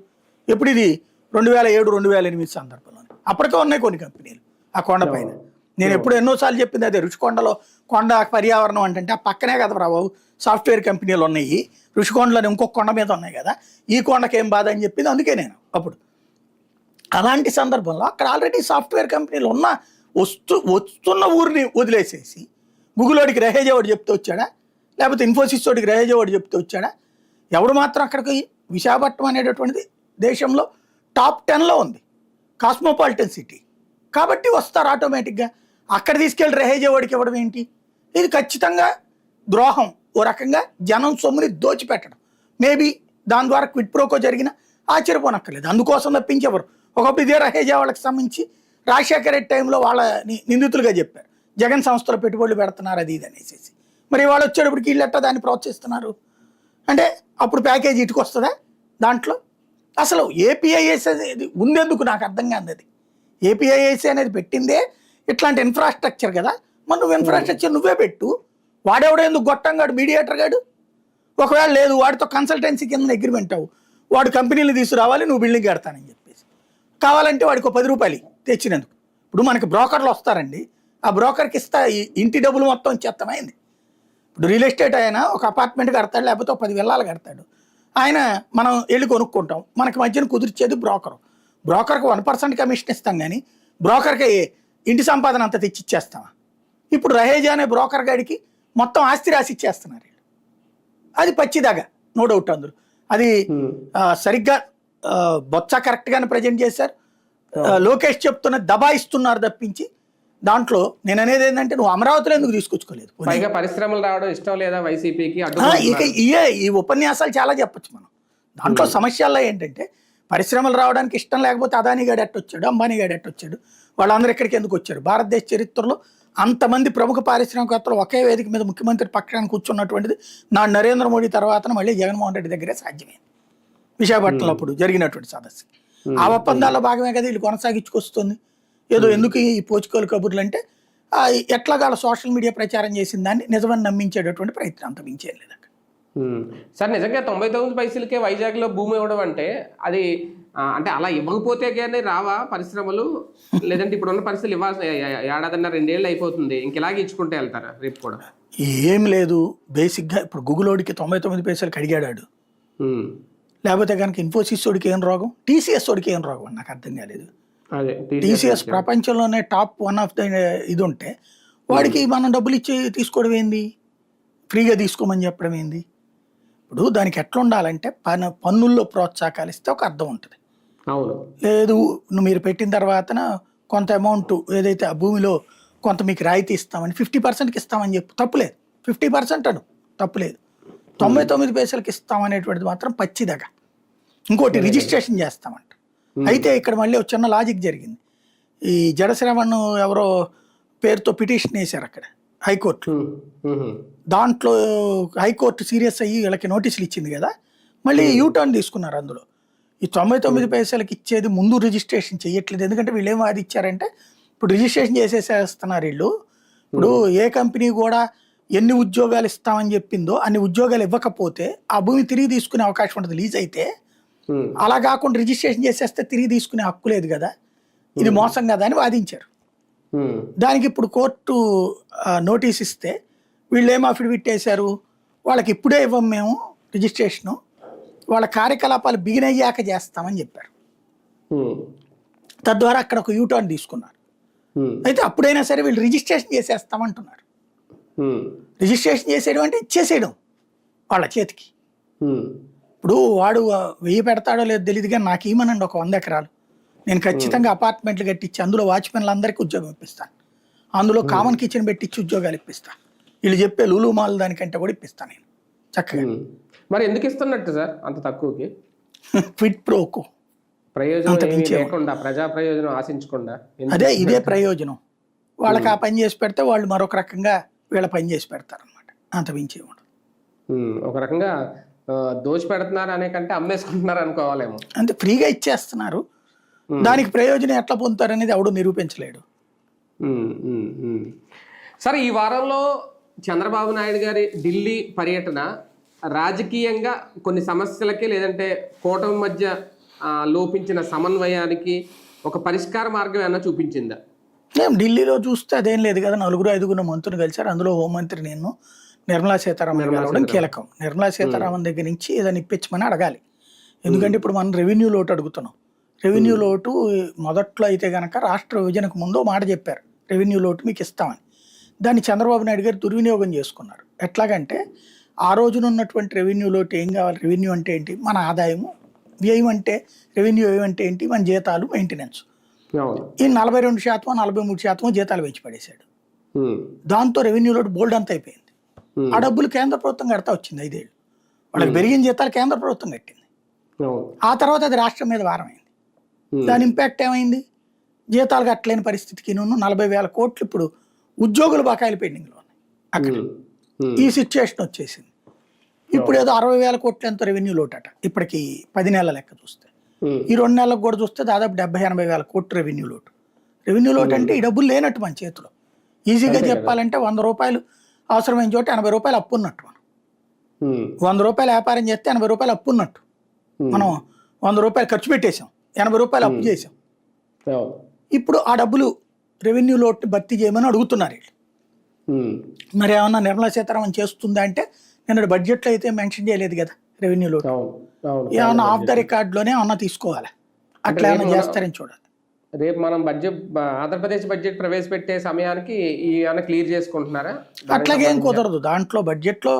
ఎప్పుడు ఇది 2007-2008 సందర్భంలో అప్పటికే ఉన్నాయి కొన్ని కంపెనీలు ఆ కొండపైన. నేను ఎప్పుడు ఎన్నోసార్లు చెప్పింది అదే, రుషికొండలో కొండ పర్యావరణం అంటే ఆ పక్కనే కదా రావు సాఫ్ట్వేర్ కంపెనీలు ఉన్నాయి. రుషికొండలోనే ఇంకొక కొండ మీద ఉన్నాయి కదా, ఈ కొండకి ఏం బాధ అని చెప్పింది. అందుకే నేను అప్పుడు అలాంటి సందర్భంలో అక్కడ ఆల్రెడీ సాఫ్ట్వేర్ కంపెనీలు వస్తున్న ఊరిని వదిలేసేసి గూగుల్ వాడికి రహేజా వాడు చెప్తే వచ్చాడా, లేకపోతే ఇన్ఫోసిస్ వాడికి రహేజా వాడు చెప్తే వచ్చాడా? ఎవడు మాత్రం అక్కడికి విశాఖపట్నం అనేటటువంటిది దేశంలో టాప్ 10లో ఉంది, కాస్మోపాలిటన్ సిటీ. కాబట్టి వస్తారు ఆటోమేటిక్గా. అక్కడ తీసుకెళ్ళి రహేజేవాడికి ఇవ్వడం ఏంటి? ఇది ఖచ్చితంగా ద్రోహం, ఓ రకంగా జనం సొమ్ముని దోచిపెట్టడం. మేబీ దాని ద్వారా క్విడ్ ప్రోకో జరిగిన ఆశ్చర్యపోనక్కర్లేదు. అందుకోసం తప్పించేవారు. ఒకప్పుడు ఇదే రహేజా వాళ్ళకి సంబంధించి రాజశేఖర రెడ్డి టైంలో వాళ్ళని నిందితులుగా చెప్పారు, జగన్ సంస్థలో పెట్టుబడులు పెడుతున్నారు అది ఇది అనేసి. మరి వాళ్ళు వచ్చేటప్పటికి వీళ్ళు ఎట్టా దాన్ని ప్రోత్సహిస్తున్నారు అంటే అప్పుడు ప్యాకేజ్ ఇటుకు వస్తుందా దాంట్లో? అసలు ఏపీఐఎస్ అనేది ఉందెందుకు నాకు అర్థం కాదు. అది ఏపీఐఎస్ అనేది పెట్టిందే ఇట్లాంటి ఇన్ఫ్రాస్ట్రక్చర్ కదా. మరి నువ్వు ఇన్ఫ్రాస్ట్రక్చర్ నువ్వే పెట్టు. వాడెవడో ఎందుకు గొట్టంగాడు, మీడియేటర్ గాడు? ఒకవేళ లేదు, వాడితో కన్సల్టెన్సీ కింద అగ్రిమెంట్ అవ్వు, వాడు కంపెనీలు తీసుకురావాలి, నువ్వు బిల్డింగ్ కడతానని చెప్పేసి. కావాలంటే వాడికి 10 రూపాయలు తెచ్చినందుకు. ఇప్పుడు మనకి బ్రోకర్లు వస్తారండి, ఆ బ్రోకర్కి ఇస్తా ఇంటి డబ్బులు మొత్తం ఇచ్చేత్తమైంది. ఇప్పుడు రియల్ ఎస్టేట్ ఆయన ఒక అపార్ట్మెంట్ కడతాడు, లేకపోతే ఒక 10 విల్లాలు కడతాడు. ఆయన మనం వెళ్ళి కొనుక్కుంటాం, మనకి మధ్యన కుదిర్చేది బ్రోకరు. బ్రోకర్కి 1% కమిషన్ ఇస్తాం, కానీ బ్రోకర్కి ఇంటి సంపాదన అంతా తెచ్చిచ్చేస్తామా? ఇప్పుడు రహేజా అనే బ్రోకర్ గాడికి మొత్తం ఆస్తి రాసి ఇచ్చేస్తున్నారు. అది పచ్చిదాగా, నో డౌట్ అందులో. అది సరిగ్గా బొత్స కరెక్ట్గానే ప్రజెంట్ చేశారు. లోకేష్ చెప్తున్న దబాయిస్తున్నారు తప్పించి దాంట్లో నేను అనేది ఏంటంటే నువ్వు అమరావతిలో ఎందుకు తీసుకొచ్చుకోలేదు? పైగా పరిశ్రమలు రావడం ఇష్టం లేదా వైసీపీకి? ఇక ఈ ఉపన్యాసాలు చాలా చెప్పచ్చు మనం. దాంట్లో సమస్యల్లో ఏంటంటే పరిశ్రమలు రావడానికి ఇష్టం లేకపోతే అదానీ గాడు ఎట్టొచ్చాడు, అంబానీ గాడు ఎట్టొచ్చాడు, వాళ్ళందరూ ఎక్కడికి ఎందుకు వచ్చారు? భారతదేశ చరిత్రలో అంతమంది ప్రముఖ పారిశ్రామికవేత్తలు ఒకే వేదిక మీద ముఖ్యమంత్రి పక్కన కూర్చున్నటువంటిది నరేంద్ర మోడీ తర్వాత మళ్ళీ జగన్మోహన్ రెడ్డి దగ్గరే సాధ్యమైంది. విశాఖపట్నంలో అప్పుడు జరిగినటువంటి సదస్సు ఆ ఒప్పందాల్లో భాగమే కదా వీళ్ళు కొనసాగించుకొస్తుంది. ఏదో ఎందుకు ఈ పోచుకోలు కబుర్లు అంటే ఎట్లాగా సోషల్ మీడియా ప్రచారం చేసిన దాన్ని నిజమని నమ్మించేటటువంటి ప్రయత్నం అంత మించేది లేదు. సార్ నిజంగా 99 పైసలకే వైజాగ్లో భూమి ఇవ్వడం అంటే అది అంటే అలా ఇవ్వకపోతే కానీ రావా పరిశ్రమలు? లేదంటే ఇప్పుడున్న పరిస్థితులు ఇవ్వాల్సిన 1.5-2 ఏళ్ళు అయిపోతుంది, ఇంక ఇలాగే ఇచ్చుకుంటే వెళ్తారా రేపు కూడా? ఏం లేదు, బేసిక్గా ఇప్పుడు గూగులోడికి 99 పైసలకి అడిగాడు, లేకపోతే కనుక ఇన్ఫోసిస్ వాడికి ఏం రోగం, టీసీఎస్ వాడికి ఏం రోగం అని నాకు అర్థం కాలేదు. టీసీఎస్ ప్రపంచంలోనే టాప్ 1 ఆఫ్ ద ఇది ఉంటే వాడికి మనం డబ్బులు ఇచ్చి తీసుకోవడం ఏంది, ఫ్రీగా తీసుకోమని చెప్పడం ఏంది? ఇప్పుడు దానికి ఎట్లా ఉండాలంటే పన్నుల్లో ప్రోత్సాహకాలు ఇస్తే ఒక అర్థం ఉంటుంది. లేదు మీరు పెట్టిన తర్వాత కొంత అమౌంట్ ఏదైతే ఆ భూమిలో కొంత మీకు రాయితీ ఇస్తామని 50%కి ఇస్తామని చెప్పి తప్పులేదు. 50% అను తప్పులేదు, 99 పైసలకి ఇస్తామనేటువంటిది మాత్రం పచ్చిదగా. ఇంకోటి రిజిస్ట్రేషన్ చేస్తామంట. అయితే ఇక్కడ మళ్ళీ ఒక చిన్న లాజిక్ జరిగింది. ఈ జడశ్రవణ్ ఎవరో పేరుతో పిటిషన్ వేశారు అక్కడ హైకోర్టు. దాంట్లో హైకోర్టు సీరియస్ అయ్యి వీళ్ళకి నోటీసులు ఇచ్చింది కదా, మళ్ళీ యూటర్న్ తీసుకున్నారు. అందులో ఈ 99 పైసలకి ఇచ్చేది ముందు రిజిస్ట్రేషన్ చేయట్లేదు. ఎందుకంటే వీళ్ళు ఏం వాది ఇచ్చారంటే ఇప్పుడు రిజిస్ట్రేషన్ చేసేసేస్తున్నారు వీళ్ళు. ఇప్పుడు ఏ కంపెనీ కూడా ఎన్ని ఉద్యోగాలు ఇస్తామని చెప్పిందో అన్ని ఉద్యోగాలు ఇవ్వకపోతే ఆ భూమి తిరిగి తీసుకునే అవకాశం ఉంటుంది లీజ్ అయితే. అలా కాకుండా రిజిస్ట్రేషన్ చేసేస్తే తిరిగి తీసుకునే హక్కు లేదు కదా, ఇది మోసం కదా అని వాదించారు. దానికి ఇప్పుడు కోర్టు నోటీస్ ఇస్తే వీళ్ళు ఏం అఫిడవిట్ వేశారు, వాళ్ళకి ఇప్పుడే ఇవ్వం మేము రిజిస్ట్రేషను, వాళ్ళ కార్యకలాపాలు బిగిన్ అయ్యాక చేస్తామని చెప్పారు. తద్వారా అక్కడ ఒక యూటర్న్ తీసుకున్నారు. అయితే అప్పుడైనా సరే వీళ్ళు రిజిస్ట్రేషన్ చేసేస్తామంటున్నారు. రిజిస్ట్రేషన్ చేసేయడం అంటే ఇచ్చేసేయడం వాళ్ళ చేతికి. ఇప్పుడు వాడు 1000 పెడతాడో లేదో తెలియదు, కానీ నాకు ఏమనండి ఒక 100 ఎకరాలు నేను ఖచ్చితంగా అపార్ట్మెంట్లు కట్టించి అందులో వాచ్మెన్లు అందరికీ ఉద్యోగం ఇప్పిస్తాను, అందులో కామన్ కిచెన్ పెట్టించి ఉద్యోగాలు ఇప్పిస్తాను, వీళ్ళు చెప్పే లూలు మాల్ దానికంటే కూడా ఇప్పిస్తాను నేను చక్కగా. మరి ఎందుకు ఇస్తున్నట్టు సార్ అంత తక్కువకి? క్విడ్ ప్రోకో ప్రయోజనం లేకుండా, ప్రజా ప్రయోజనం ఆశించకుండా. అదే ఇదే ప్రయోజనం. వాళ్ళకి ఆ పని చేసి పెడితే వాళ్ళు మరొక రకంగా వీళ్ళ పని చేసి పెడతారు అనమాట, అంత మించి ఉండదు. ఒక రకంగా దోచి పెడుతున్నారు అనే కంటే అమ్మేసుకుంటున్నారు అనుకోవాలేమో. అంటే ఫ్రీగా ఇచ్చేస్తున్నారు, దానికి ప్రయోజనం ఎట్లా పొందుతారు అనేది ఎవడు నిరూపించలేడు. సరే, ఈ వారంలో చంద్రబాబు నాయుడు గారి ఢిల్లీ పర్యటన రాజకీయంగా కొన్ని సమస్యలకి లేదంటే కూటమి మధ్య లోపించిన సమన్వయానికి ఒక పరిష్కార మార్గం ఏమైనా చూపించిందా? ఢిల్లీలో చూస్తే అదేం లేదు కదా, 4-5 మంత్రులు కలిశారు. అందులో హోంమంత్రి నేను నిర్మలా సీతారామన్ కలవడం కీలకం. నిర్మలా సీతారామన్ దగ్గర నుంచి ఏదైనా ఇప్పించమని అడగాలి. ఎందుకంటే ఇప్పుడు మనం రెవెన్యూ లోటు అడుగుతున్నాం. రెవెన్యూ లోటు మొదట్లో అయితే కనుక రాష్ట్ర విభజనకు ముందు మాట చెప్పారు రెవెన్యూ లోటు మీకు ఇస్తామని. దాన్ని చంద్రబాబు నాయుడు గారు దుర్వినియోగం చేసుకున్నారు. ఎట్లాగంటే ఆ రోజున ఉన్నటువంటి రెవెన్యూ లోటు ఏం కావాలి, రెవెన్యూ అంటే ఏంటి, మన ఆదాయము వ్యయం అంటే రెవెన్యూ వ్యయం అంటే ఏంటి, మన జీతాలు, మెయింటెనెన్స్. అవును. ఈ 42% 43% జీతాలు పెంచి పడేశాడు. ఉమ్. దాంతో రెవెన్యూలో బోల్డ్ అంతా అయిపోయింది. ఆ డబ్బులు కేంద్ర ప్రభుత్వం కడతా వచ్చింది 5 ఏళ్ళు. వాళ్ళకి పెరిగిన జీతాలు కేంద్ర ప్రభుత్వం కట్టింది. అవును. ఆ తర్వాత అది రాష్ట్రం మీద భారమైంది. దాని ఇంపాక్ట్ ఏమైంది, జీతాలు కట్టలేని పరిస్థితికి 40,000 కోట్లు ఇప్పుడు ఉద్యోగుల బకాయిలు పెండింగ్లో ఉన్నాయి అక్కడ. ఈ సిచ్యుయేషన్ వచ్చేసింది. ఇప్పుడు ఏదో 60,000 కోట్లు ఎంతో రెవెన్యూ లోటట ఇప్పటికి 10 నెలల లెక్క చూస్తే. ఈ 2 నెలలకు కూడా చూస్తే దాదాపు 70,000-80,000 కోట్లు రెవెన్యూ లోటు. రెవెన్యూ లోటు అంటే ఈ డబ్బులు లేనట్టు మన చేతిలో. ఈజీగా చెప్పాలంటే 100 రూపాయలు అవసరమైన చోట 80 రూపాయలు అప్పు ఉన్నట్టు. మనం 100 రూపాయలు వ్యాపారం చేస్తే 80 రూపాయలు అప్పు ఉన్నట్టు. మనం 100 రూపాయలు ఖర్చు పెట్టేశాం, 80 రూపాయలు అప్పు చేసాం. ఇప్పుడు ఆ డబ్బులు రెవెన్యూ లోటు భర్తీ చేయమని అడుగుతున్నారు వీళ్ళు. మరి ఏమన్నా నిర్మలా సీతారామన్ చేస్తుందా అంటే నిన్న బడ్జెట్లో అయితే మెన్షన్ చేయలేదు కదా రెవెన్యూ లోటు. ఏమన్నా ఆఫ్ ద రికార్డులోనే ఏమన్నా తీసుకోవాలి, అట్లా ఏమన్నా చేస్తారని చూడాలి. రేపు మనం ఆంధ్రప్రదేశ్ బడ్జెట్ ప్రవేశపెట్టే సమయానికి ఏమైనా క్లియర్ చేసుకుంటున్నారా? అట్లాగేం కుదరదు. దాంట్లో బడ్జెట్లో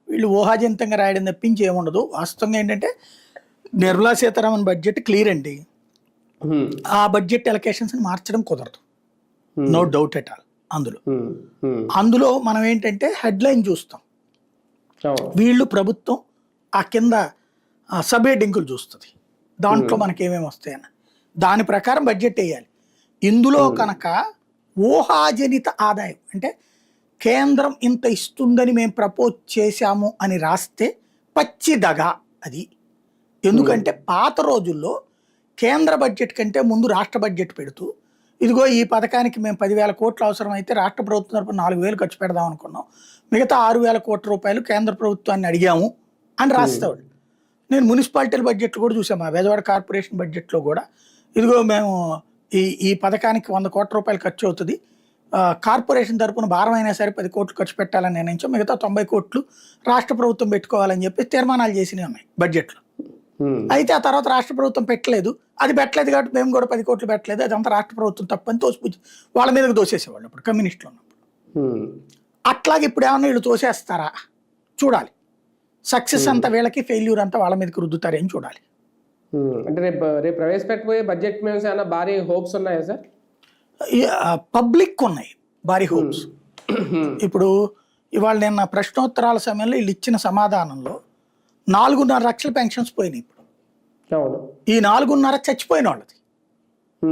వీళ్ళు ఊహాజనితంగా రాయడం తప్పించి ఏముండదు. వాస్తవంగా ఏంటంటే నిర్మలా సీతారామన్ బడ్జెట్ క్లియర్ అండి. ఆ బడ్జెట్ ఎలకేషన్స్ మార్చడం కుదరదు, నో డౌట్ ఎట్ ఆల్. అందులో మనం ఏంటంటే హెడ్లైన్ చూస్తాం, వీళ్ళు ప్రభుత్వం ఆ కింద సబ్ హెడ్డింగులు చూస్తుంది, దాంట్లో మనకి ఏమేమి వస్తాయన్న దాని ప్రకారం బడ్జెట్ వేయాలి. ఇందులో కనుక ఊహాజనిత ఆదాయం అంటే కేంద్రం ఇంత ఇస్తుందని మేము ప్రపోజ్ చేశాము అని రాస్తే పచ్చి దగా అది. ఎందుకంటే పాత రోజుల్లో కేంద్ర బడ్జెట్ కంటే ముందు రాష్ట్ర బడ్జెట్ పెడుతూ ఇదిగో ఈ పథకానికి మేము 10,000 కోట్లు అవసరమైతే రాష్ట్ర ప్రభుత్వం తరపున 4,000 ఖర్చు పెడదాం అనుకున్నాం, మిగతా 6,000 కోట్ల రూపాయలు కేంద్ర ప్రభుత్వాన్ని అడిగాము అని రాస్తాడు. నేను మున్సిపాలిటీల బడ్జెట్లు కూడా చూసాము, మా బెజవాడ కార్పొరేషన్ బడ్జెట్లో కూడా ఇదిగో మేము ఈ పథకానికి 100 కోట్ల రూపాయలు ఖర్చు అవుతుంది, కార్పొరేషన్ తరపున భారం అయినా సరే 10 కోట్లు ఖర్చు పెట్టాలని నిర్ణయించాం, మిగతా 90 కోట్లు రాష్ట్ర ప్రభుత్వం పెట్టుకోవాలని చెప్పి తీర్మానాలు చేసినవి ఉన్నాయి బడ్జెట్లో. అయితే ఆ తర్వాత రాష్ట్ర ప్రభుత్వం పెట్టలేదు, అది పెట్టలేదు కాబట్టి మేము కూడా 10 కోట్లు పెట్టలేదు, అదంతా రాష్ట్ర ప్రభుత్వం తప్పని తోసిపుచ్చి వాళ్ళ మీదకి దోసేసేవాళ్ళు ఇప్పుడు కమ్యూనిస్టులు ఉన్నప్పుడు. అట్లాగే ఇప్పుడు ఏమన్నా వీళ్ళు తోసేస్తారా చూడాలి. సక్సెస్ అంతా వీళ్ళకి, ఫెయిల్యూర్ అంతా వాళ్ళ మీదకి రుద్దుతారేం చూడాలి. అంటే రేపు ప్రవేశపెట్టబోయే బడ్జెట్ మీద ఏమైనా భారీ హోప్స్ ఉన్నాయా సార్? పబ్లిక్ ఉన్నాయి భారీ హోప్స్. ఇప్పుడు ఇవాళ నిన్న ప్రశ్నోత్తరాల సమయంలో వీళ్ళు ఇచ్చిన సమాధానంలో 4.5 లక్షల పెన్షన్స్ పోయినాయి. ఇప్పుడు ఈ 4.5 చచ్చిపోయిన వాళ్ళది,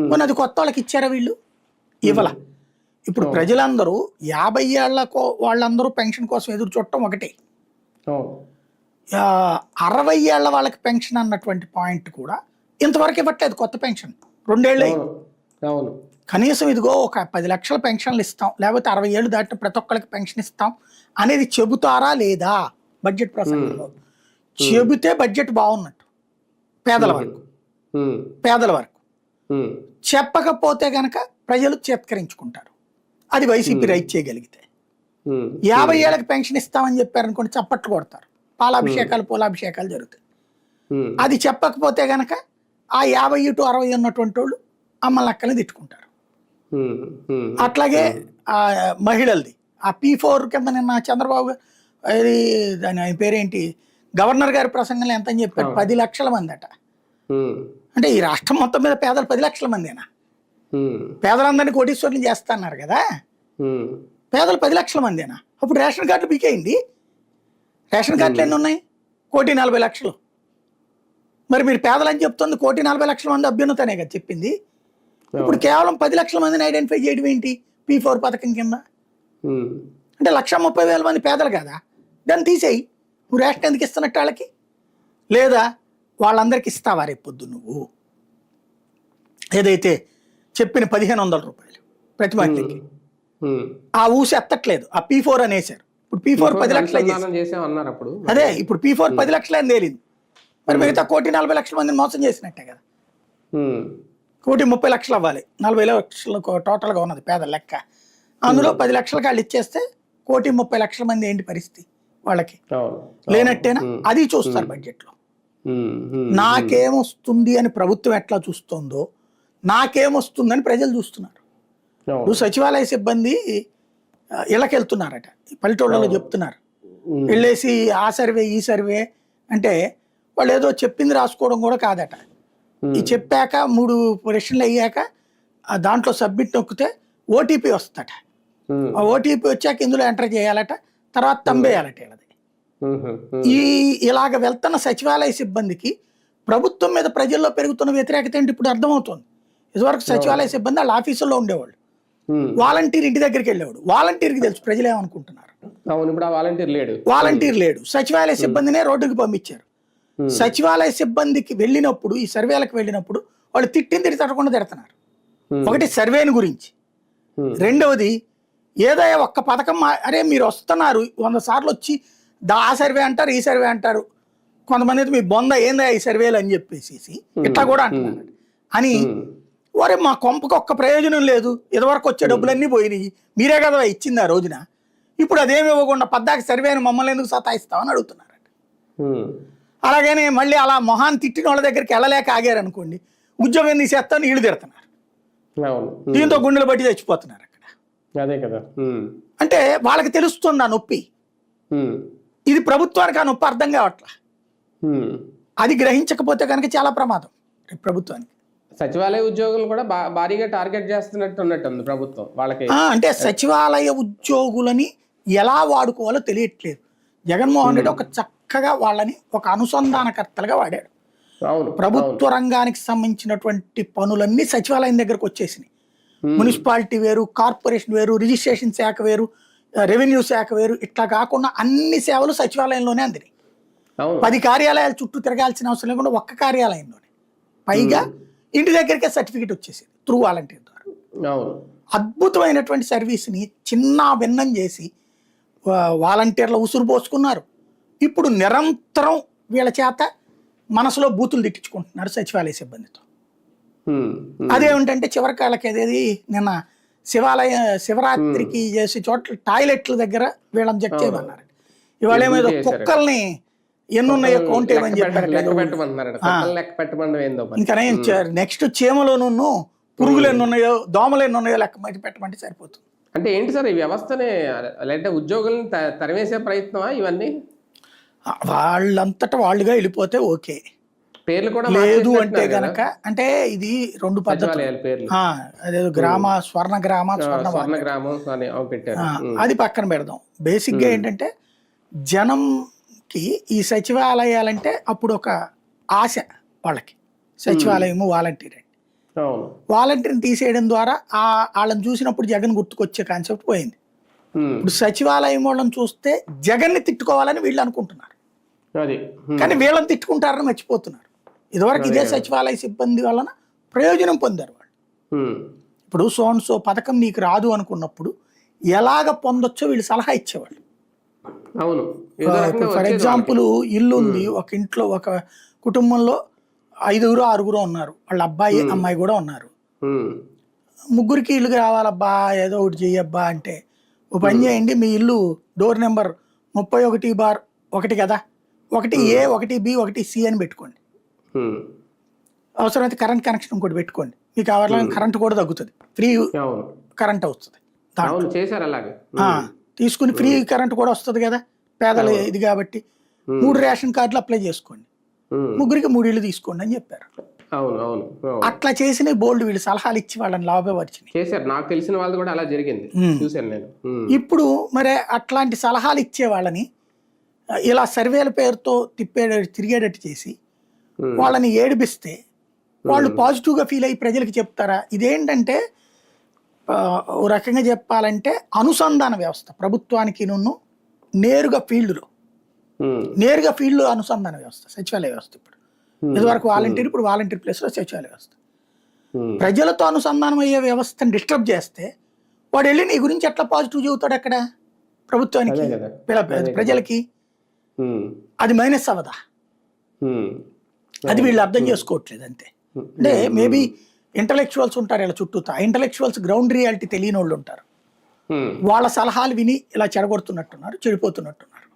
కొన్ని అది కొత్త వాళ్ళకి ఇచ్చారా వీళ్ళు? ఇవ్వాల. ఇప్పుడు ప్రజలందరూ 50 ఏళ్ల వాళ్ళందరూ పెన్షన్ కోసం ఎదురు చూడటం ఒకటి, 60 ఏళ్ల వాళ్ళకి పెన్షన్ అన్నటువంటి పాయింట్ కూడా ఇంతవరకు ఇవ్వట్లేదు. కొత్త పెన్షన్ 2 ఏళ్ళు అయింది. కనీసం ఇదిగో ఒక 10 లక్షల పెన్షన్లు ఇస్తాం, లేకపోతే 60 ఏళ్ళు దాటిన ప్రతి ఒక్కరికి పెన్షన్ ఇస్తాం అనేది చెబుతారా లేదా బడ్జెట్ ప్రసంగంలో? చెబితే బడ్జెట్ బాగున్నట్టు పేదల వరకు. చెప్పకపోతే గనక ప్రజలు చేత్కరించుకుంటారు. అది వైసీపీ రైట్ చేయగలిగితే. 50 ఏళ్ళకి పెన్షన్ ఇస్తామని చెప్పారనుకోండి చప్పట్లు కొడతారు, పాలాభిషేకాలు పూలాభిషేకాలు జరుగుతాయి. అది చెప్పకపోతే గనక ఆ 50 to 60 ఉన్నటువంటి వాళ్ళు అమ్మలక్కల్ని తిట్టుకుంటారు. అట్లాగే మహిళలది ఆ P4 కింద నిన్న చంద్రబాబు దాని పేరేంటి గవర్నర్ గారి ప్రసంగంలో ఎంత అని చెప్పారు? 10 లక్షల మంది అట. అంటే ఈ రాష్ట్రం మొత్తం మీద పేదలు 10 లక్షల మందేనా? పేదలందరినీ కోటీశ్వరులు చేస్తా అన్నారు కదా, పేదలు 10 లక్షల మందేనా? అప్పుడు రేషన్ కార్డులు పీకేయండి. రేషన్ కార్డులు ఎన్ని ఉన్నాయి? 1,40,00,000. మరి మీరు పేదలని చెప్తుంది 1,40,00,000 మంది అభ్యున్నతనే కదా చెప్పింది. ఇప్పుడు కేవలం 10 లక్షల మందిని ఐడెంటిఫై చేయడం ఏంటి P4 పథకం కింద? అంటే 1,30,000 మంది పేదలు కదా, దాన్ని తీసేయి. నువ్వు రేషన్ ఎందుకు ఇస్తున్నట్టు వాళ్ళకి? లేదా వాళ్ళందరికి ఇస్తావా రేపొద్దు నువ్వు ఏదైతే చెప్పిన 1,500 రూపాయలు ప్రతి మహిళకి? ఆ ఊసి ఎత్తట్లేదు, ఆ P4 అనేసారు. ఇప్పుడు P4 10 లక్షలు అన్నారు అప్పుడు. అదే ఇప్పుడు P4 10 లక్షలు అని తేలింది. మరి మిగతా 1,40,00,000 మందిని మోసం చేసినట్టే కదా. 1,30,00,000 అవ్వాలి, 40 లక్షలు టోటల్గా ఉన్నది పేదల లెక్క. అందులో 10 లక్షలకు వాళ్ళు ఇచ్చేస్తే 1,30,00,000 మంది ఏంటి పరిస్థితి వాళ్ళకి? లేనట్టేనా? అది చూస్తారు బడ్జెట్లో. నాకేమొస్తుంది అని ప్రభుత్వం ఎట్లా చూస్తుందో నాకేమొస్తుందని ప్రజలు చూస్తున్నారు. ఇప్పుడు సచివాలయ సిబ్బంది ఇళ్ళకి వెళ్తున్నారట, పల్లెటూళ్ళలో చెప్తున్నారు. వెళ్ళేసి ఆ సర్వే ఈ సర్వే అంటే వాళ్ళు ఏదో చెప్పింది రాసుకోవడం కూడా కాదట. ఈ చెప్పాక 3 ప్రశ్నలు అయ్యాక దాంట్లో సబ్మిట్ నొక్కితే ఓటీపీ వస్తుందట. ఆ ఓటీపీ వచ్చాక ఇందులో ఎంటర్ చేయాలట, తర్వాత తంబేయాలట. ఇలాగ వెళ్తున్న సచివాలయ సిబ్బందికి ప్రభుత్వం మీద ప్రజల్లో పెరుగుతున్న వ్యతిరేకత ఏంటి ఇప్పుడు అర్థమవుతుంది. ఇదివరకు సచివాలయ సిబ్బంది వాళ్ళ ఆఫీసుల్లో ఉండేవాళ్ళు, వాలంటీర్ ఇంటి దగ్గరికి వెళ్ళేవాడు. వాలంటీర్కి తెలుసు ప్రజలు ఏమనుకుంటున్నారు. వాలంటీర్ లేడు, సచివాలయ సిబ్బందినే రోడ్డుకి పంపించారు. సచివాలయ సిబ్బందికి వెళ్ళినప్పుడు, ఈ సర్వేలకు వెళ్ళినప్పుడు వాళ్ళు తిట్టింది తట్టకుండా తిడుతున్నారు. ఒకటి సర్వేని గురించి, రెండవది ఏదో ఒక్క పథకం అరే మీరు వస్తున్నారు 100 సార్లు వచ్చి ఆ సర్వే అంటారు, ఈ సర్వే అంటారు, కొంతమంది అయితే మీ బొంద ఏందా ఈ సర్వేలు అని చెప్పేసి ఇట్లా కూడా అంటున్నారు. అని ఒరే మా కొంపకు ఒక్క ప్రయోజనం లేదు, ఇదివరకు వచ్చే డబ్బులన్నీ పోయినాయి, మీరే కదా ఇచ్చింది ఆ రోజున, ఇప్పుడు అదేమి ఇవ్వకుండా పద్దాకి సర్వేని మమ్మల్ని ఎందుకు సతాయిస్తామని అడుగుతున్నారు. అలాగని మళ్ళీ అలా మొహాన్ని తిట్టిన వాళ్ళ దగ్గరికి వెళ్ళలేక ఆగారు అనుకోండి, ఉద్యోగం తీసేస్తాను వీళ్ళు తిడుతున్నారు. దీంతో గుండెలు బట్టి చచ్చిపోతున్నారు అక్కడ. అదే కదా. అంటే వాళ్ళకి తెలుస్తుంది ఆ నొప్పి, ఇది ప్రభుత్వానికి ఆ నొప్పి అర్థం కావట్లా. అది గ్రహించకపోతే కనుక చాలా ప్రమాదం ప్రభుత్వానికి. సచివాలయ ఉద్యోగులు కూడా భారీగా టార్గెట్ చేస్తున్నట్టు ఉన్నట్టుంది ప్రభుత్వం వాళ్ళకి. అంటే సచివాలయ ఉద్యోగులని ఎలా వాడుకోవాలో తెలియట్లేదు. జగన్మోహన్ రెడ్డి ఒక చక్కగా వాళ్ళని ఒక అనుసంధానకర్తలుగా వాడాడు. ప్రభుత్వ రంగానికి సంబంధించినటువంటి పనులన్నీ సచివాలయం దగ్గరకు వచ్చేసినాయి. మున్సిపాలిటీ వేరు, కార్పొరేషన్ వేరు, రిజిస్ట్రేషన్ శాఖ వేరు, రెవెన్యూ శాఖ వేరు, ఇట్లా కాకుండా అన్ని సేవలు సచివాలయంలోనే అందినాయి. 10 కార్యాలయాలు చుట్టూ తిరగాల్సిన అవసరం లేకుండా ఒక్క కార్యాలయంలోనే, పైగా ఇంటి దగ్గరికే సర్టిఫికేట్ వచ్చేసింది త్రూ వాలంటీర్ ద్వారా. అద్భుతమైనటువంటి సర్వీస్ని చిన్న భిన్నం చేసి వాలంటీర్ల ఉసురు పోసుకున్నారు. ఇప్పుడు నిరంతరం వీళ్ళ చేత మనసులో బూతులు తిట్టించుకుంటున్నారు సచివాలయ సిబ్బందితో. అదేమిటంటే చివరికి వాళ్ళకి అదేది నిన్న శివరాత్రికి చేసే చోట్ల టాయిలెట్ల దగ్గర వీళ్ళని చెక్ చేయమన్నారు. ఇవాళ ఏమో కుక్కల్ని ఎన్నున్నాయో కౌంట్ ఏమని చెప్పారు. ఇంకా నెక్స్ట్ చీమలోనూ పురుగులు ఎన్నున్నాయో, దోమలు ఎన్నున్నాయో లెక్క పెట్టమంటే సరిపోతుంది. అంటే ఏంటి సార్ ఈ వ్యవస్థని, లేదంటే ఉద్యోగులను తరివేసే ప్రయత్నమా ఇవన్నీ? వాళ్ళంతటా వాళ్ళుగా వెళ్ళిపోతే ఓకే, పేర్లు కూడా లేదు అంటే గనక, అంటే ఇది 2 పద్ధతులు. అదే స్వర్ణ గ్రామం అది పక్కన పెడదాం. బేసిక్ గా ఏంటంటే జనంకి ఈ సచివాలయాలంటే అప్పుడు ఒక ఆశ వాళ్ళకి, సచివాలయము వాలంటీర్ అండి. వాలంటీర్ని తీసేయడం ద్వారా వాళ్ళని చూసినప్పుడు జగన్ గుర్తుకొచ్చే కాన్సెప్ట్ పోయింది. ఇప్పుడు సచివాలయం వాళ్ళని చూస్తే జగన్ని తిట్టుకోవాలని వీళ్ళు అనుకుంటున్నారు, కానీ వీళ్ళని తిట్టుకుంటారని మర్చిపోతున్నారు. ఇదివరకు ఇదే సచివాలయ సిబ్బంది వలన ప్రయోజనం పొందారు వాళ్ళు. ఇప్పుడు సో పథకం నీకు రాదు అనుకున్నప్పుడు ఎలాగ పొందొచ్చో వీళ్ళు సలహా ఇచ్చేవాళ్ళు. ఫర్ ఎగ్జాంపుల్ ఇల్లు ఉంది, ఒక ఇంట్లో ఒక కుటుంబంలో 5 6 ఉన్నారు, వాళ్ళ అబ్బాయి అమ్మాయి కూడా ఉన్నారు. 3కి ఇల్లు రావాలబ్బా, ఏదో ఒకటి చెయ్యబ్బా అంటే ఓ పని చేయండి, మీ ఇల్లు డోర్ నెంబర్ 31/1 కదా, 1A 1B 1C అని పెట్టుకోండి. అవసరమైతే కరెంట్ కనెక్షన్ ఇంకోటి పెట్టుకోండి, మీకు కావాలని కరెంట్ కూడా తగ్గుతుంది, ఫ్రీ కరెంట్ వస్తుంది. తీసుకుని ఫ్రీ కరెంట్ కూడా వస్తుంది కదా పేదలు ఇది కాబట్టి. 3 రేషన్ కార్డులు అప్లై చేసుకోండి, 3కి 3 ఇళ్ళు తీసుకోండి అని చెప్పారు. అట్లా చేసిన బోల్డ్ వీళ్ళు సలహాలు ఇచ్చి వాళ్ళని లాభపరిచినాయి. నాకు తెలిసిన వాళ్ళు కూడా అలా జరిగింది, చూశాను నేను. ఇప్పుడు మరి అట్లాంటి సలహాలు ఇచ్చే వాళ్ళని ఇలా సర్వేల పేరుతో తిరిగేటట్టు చేసి వాళ్ళని ఏడిపిస్తే వాళ్ళు పాజిటివ్గా ఫీల్ అయ్యి ప్రజలకు చెప్తారా? ఇదేంటంటే ఓ రకంగా చెప్పాలంటే అనుసంధాన వ్యవస్థ, ప్రభుత్వానికి నేరుగా ఫీల్డ్లో అనుసంధాన వ్యవస్థ సచివాలయ వ్యవస్థ. ఇప్పుడు ఇదివరకు వాలంటీర్, ఇప్పుడు వాలంటీర్ ప్లేస్లో సచివాలయ వ్యవస్థ. ప్రజలతో అనుసంధానం అయ్యే వ్యవస్థను డిస్టర్బ్ చేస్తే వాడు వెళ్ళి నీ గురించి ఎట్లా పాజిటివ్ చెబుతాడు అక్కడ ప్రభుత్వానికి, ప్రజలకి? అది మైనస్ అవ్వదా? అది వీళ్ళు అర్థం చేసుకోవట్లేదు అంతే. అంటే మేబీ ఇంటలెక్చువల్స్ ఉంటారు ఇలా చుట్టూ, ఇంటలెక్చువల్స్ గ్రౌండ్ రియాలిటీ తెలియని వాళ్ళు ఉంటారు, వాళ్ళ సలహాలు విని ఇలా చెడగొడుతున్నట్టున్నారు, చెడిపోతున్నట్టున్నారు.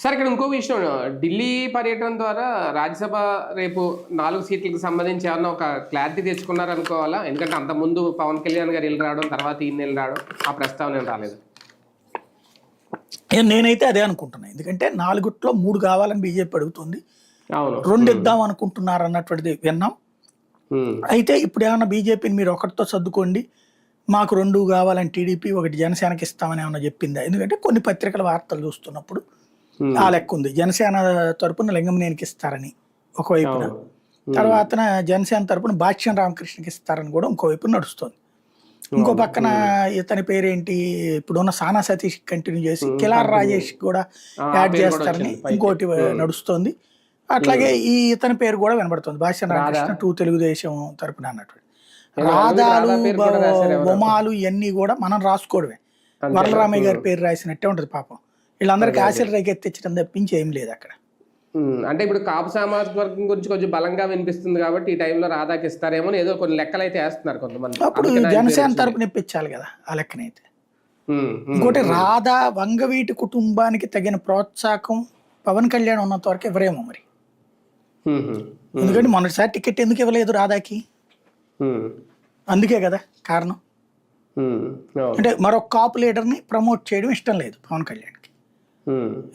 సార్ ఇక్కడ ఇంకో విషయం, ఢిల్లీ పర్యటన ద్వారా రాజ్యసభ రేపు 4 సీట్లకు సంబంధించి ఏమన్నా ఒక క్లారిటీ తెచ్చుకున్నారు అనుకోవాలా? ఎందుకంటే అంతకుముందు పవన్ కళ్యాణ్ గారు వెళ్ళి రావడం, తర్వాత ఈయన వెళ్ళి రావడం, ఆ ప్రస్తావన రాలేదు. నేనైతే అదే అనుకుంటున్నాను, ఎందుకంటే 4 కావాలని బీజేపీ అడుగుతుంది. అవును. రెండు ఇద్దాం అనుకుంటున్నారు అన్నటువంటిది విన్నాం. అయితే ఇప్పుడు ఏమన్నా బీజేపీని మీరు ఒకటితో సర్దుకోండి, మాకు 2 కావాలని టీడీపీ, ఒకటి జనసేనకి ఇస్తామని ఏమన్నా చెప్పిందా? ఎందుకంటే కొన్ని పత్రికల వార్తలు చూస్తున్నప్పుడు ఆ లెక్క ఉంది. జనసేన తరపున లింగమనేనికి ఇస్తారని ఒకవైపున, తర్వాత జనసేన తరపున భాష్యం రామకృష్ణకి ఇస్తారని కూడా ఇంకోవైపు నడుస్తుంది. ఇంకో పక్కన ఇతని పేరేంటి, ఇప్పుడున్న సానా సతీష్ కంటిన్యూ చేసి కిలార్ రాజేష్ కూడా యాడ్ చేస్తారని ఇంకోటి నడుస్తుంది. అట్లాగే ఈ ఇతని పేరు కూడా వినబడుతుంది, భాష్యం రామకృష్ణ తెలుగుదేశం తరపున అన్నటువంటి. రాధాలు బొమాలు ఇవన్నీ కూడా మనం రాసుకోవడమే. వరలరామయ్య గారి పేరు రాసినట్టే ఉంటుంది పాపం. వీళ్ళందరికీ ఆశలు రేకెత్తించడం తప్పించి ఏం లేదు అక్కడ. అంటే ఇప్పుడు కాపు సామాజిక వర్గం గురించి కొంచెం బలంగా వినిపిస్తుంది కాబట్టి ఈ టైంలో రాధాకి ఇస్తారేమో ఏదో కొన్ని లెక్కలు అయితే వేస్తున్నారు కొంతమంది. అప్పుడు జనసేన తరపున ఇప్పించాలి కదా ఆ లెక్కనైతే. ఇంకోటి రాధా వంగవీటి కుటుంబానికి తగిన ప్రోత్సాహం పవన్ కళ్యాణ్ ఉన్నంత వరకు ఎవరేమో మరి. ఎందుకంటే మొన్నటిసారి టికెట్ ఎందుకు ఇవ్వలేదు రాధాకి? అందుకే కదా కారణం. అంటే మరొక కాపు లీడర్ని ప్రమోట్ చేయడం ఇష్టం లేదు పవన్ కళ్యాణ్కి.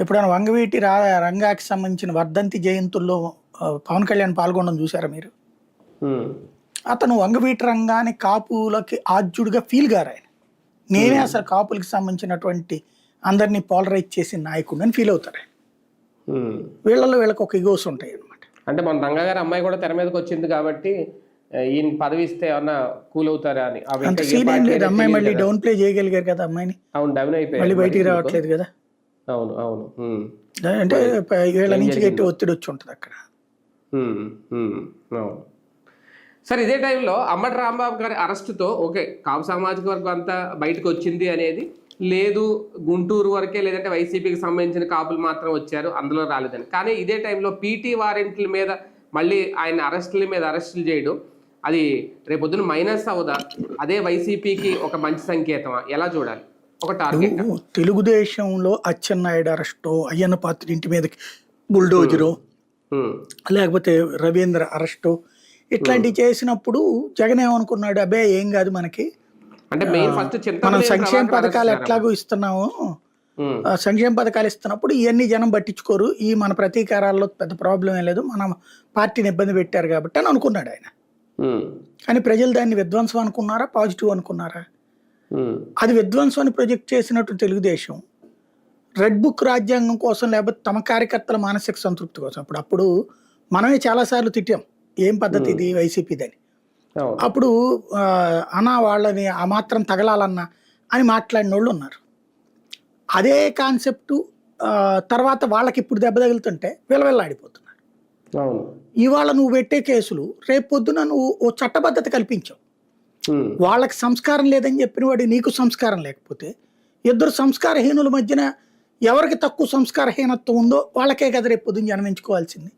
ఎప్పుడైనా వంగవీటి రంగాకి సంబంధించిన వర్ధంతి జయంతుల్లో పవన్ కళ్యాణ్ పాల్గొనడం చూసారా మీరు? అతను వంగవీటి రంగాన్ని కాపులకి ఆద్యుడిగా ఫీల్ గారు. ఆయన నేనే అసలు కాపులకి సంబంధించినటువంటి అందరినీ పోలరైజ్ చేసిన నాయకుడు అని ఫీల్ అవుతారు ఆయన. వీళ్ళకి ఒక ఇగోస్ ఉంటాయి అనమాట. అంటే మన రంగా గారి అమ్మాయి కూడా తెర మీదకి వచ్చింది కాబట్టి ఈయన పదవి ఇస్తే ఏమన్నా కూల్ అవుతారా అని. అంత సీన్ ఏం లేదు, అమ్మాయి మళ్ళీ డౌన్ ప్లే చేయగలిగారు కదా అమ్మాయిని. అవును, డౌన్ అయిపోయి మళ్ళీ బయటికి రావట్లేదు కదా. అవును అవును. అంటే వీళ్ళ నుంచి గట్టి ఒత్తిడి వచ్చి ఉంటుంది అక్కడ. అవును. సరే, ఇదే టైంలో అంబటి రాంబాబు గారి అరెస్టుతో ఓకే కాపు సామాజిక వర్గం అంతా బయటకు వచ్చింది అనేది లేదు, గుంటూరు వరకే లేదంటే వైసీపీకి సంబంధించిన కాపులు మాత్రం వచ్చారు, అందులో రాలేదని. కానీ ఇదే టైంలో పీటీ వారెంట్ల మీద మళ్ళీ ఆయన అరెస్టులు చేయడం అది రేపొద్దున మైనస్ అవదా? అదే వైసీపీకి ఒక మంచి సంకేతమా? ఎలా చూడాలి? ఒక టార్గెట్ తెలుగుదేశంలో అచ్చెన్నాయుడు అరెస్టో, అయ్యన్న పాత్ర ఇంటి మీదకి బుల్డోజరు, లేకపోతే రవీంద్ర అరెస్టో ఇట్లాంటివి చేసినప్పుడు జగన్ ఏమనుకున్నాడు, అబ్బే ఏం కాదు మనకి, అంటే మనం సంక్షేమ పథకాలు ఎట్లాగో ఇస్తున్నాము, సంక్షేమ పథకాలు ఇస్తున్నప్పుడు ఇవన్నీ జనం పట్టించుకోరు, ఈ మన ప్రతీకారాల్లో పెద్ద ప్రాబ్లం ఏం లేదు, మన పార్టీని ఇబ్బంది పెట్టారు కాబట్టి అని అనుకున్నాడు ఆయన. కానీ ప్రజలు దాన్ని విధ్వంసం అనుకున్నారా, పాజిటివ్ అనుకున్నారా? అది విధ్వంసం అని ప్రొజెక్ట్ చేసినట్టు తెలుగుదేశం రెడ్ బుక్ రాజ్యాంగం కోసం, లేకపోతే తమ కార్యకర్తల మానసిక సంతృప్తి కోసం. అప్పుడు మనమే చాలాసార్లు తిట్టాం, ఏం పద్ధతి ఇది వైసీపీదని. అప్పుడు అన్నా వాళ్ళని ఆ మాత్రం తగలాలన్నా అని మాట్లాడిన వాళ్ళు ఉన్నారు. అదే కాన్సెప్టు తర్వాత వాళ్ళకి ఇప్పుడు దెబ్బ తగులుతుంటే విలవిల్లాడిపోతున్నారు. ఇవాళ నువ్వు పెట్టే కేసులు రేపు పొద్దున నువ్వు ఓ చట్టబద్ధత కల్పించావు. వాళ్ళకి సంస్కారం లేదని చెప్పిన వాడి నీకు సంస్కారం లేకపోతే ఇద్దరు సంస్కారహీనుల మధ్యన ఎవరికి తక్కువ సంస్కారహీనత్వం ఉందో వాళ్ళకే కదా రేపు పొద్దున జనం ఎంచుకోవాల్సింది.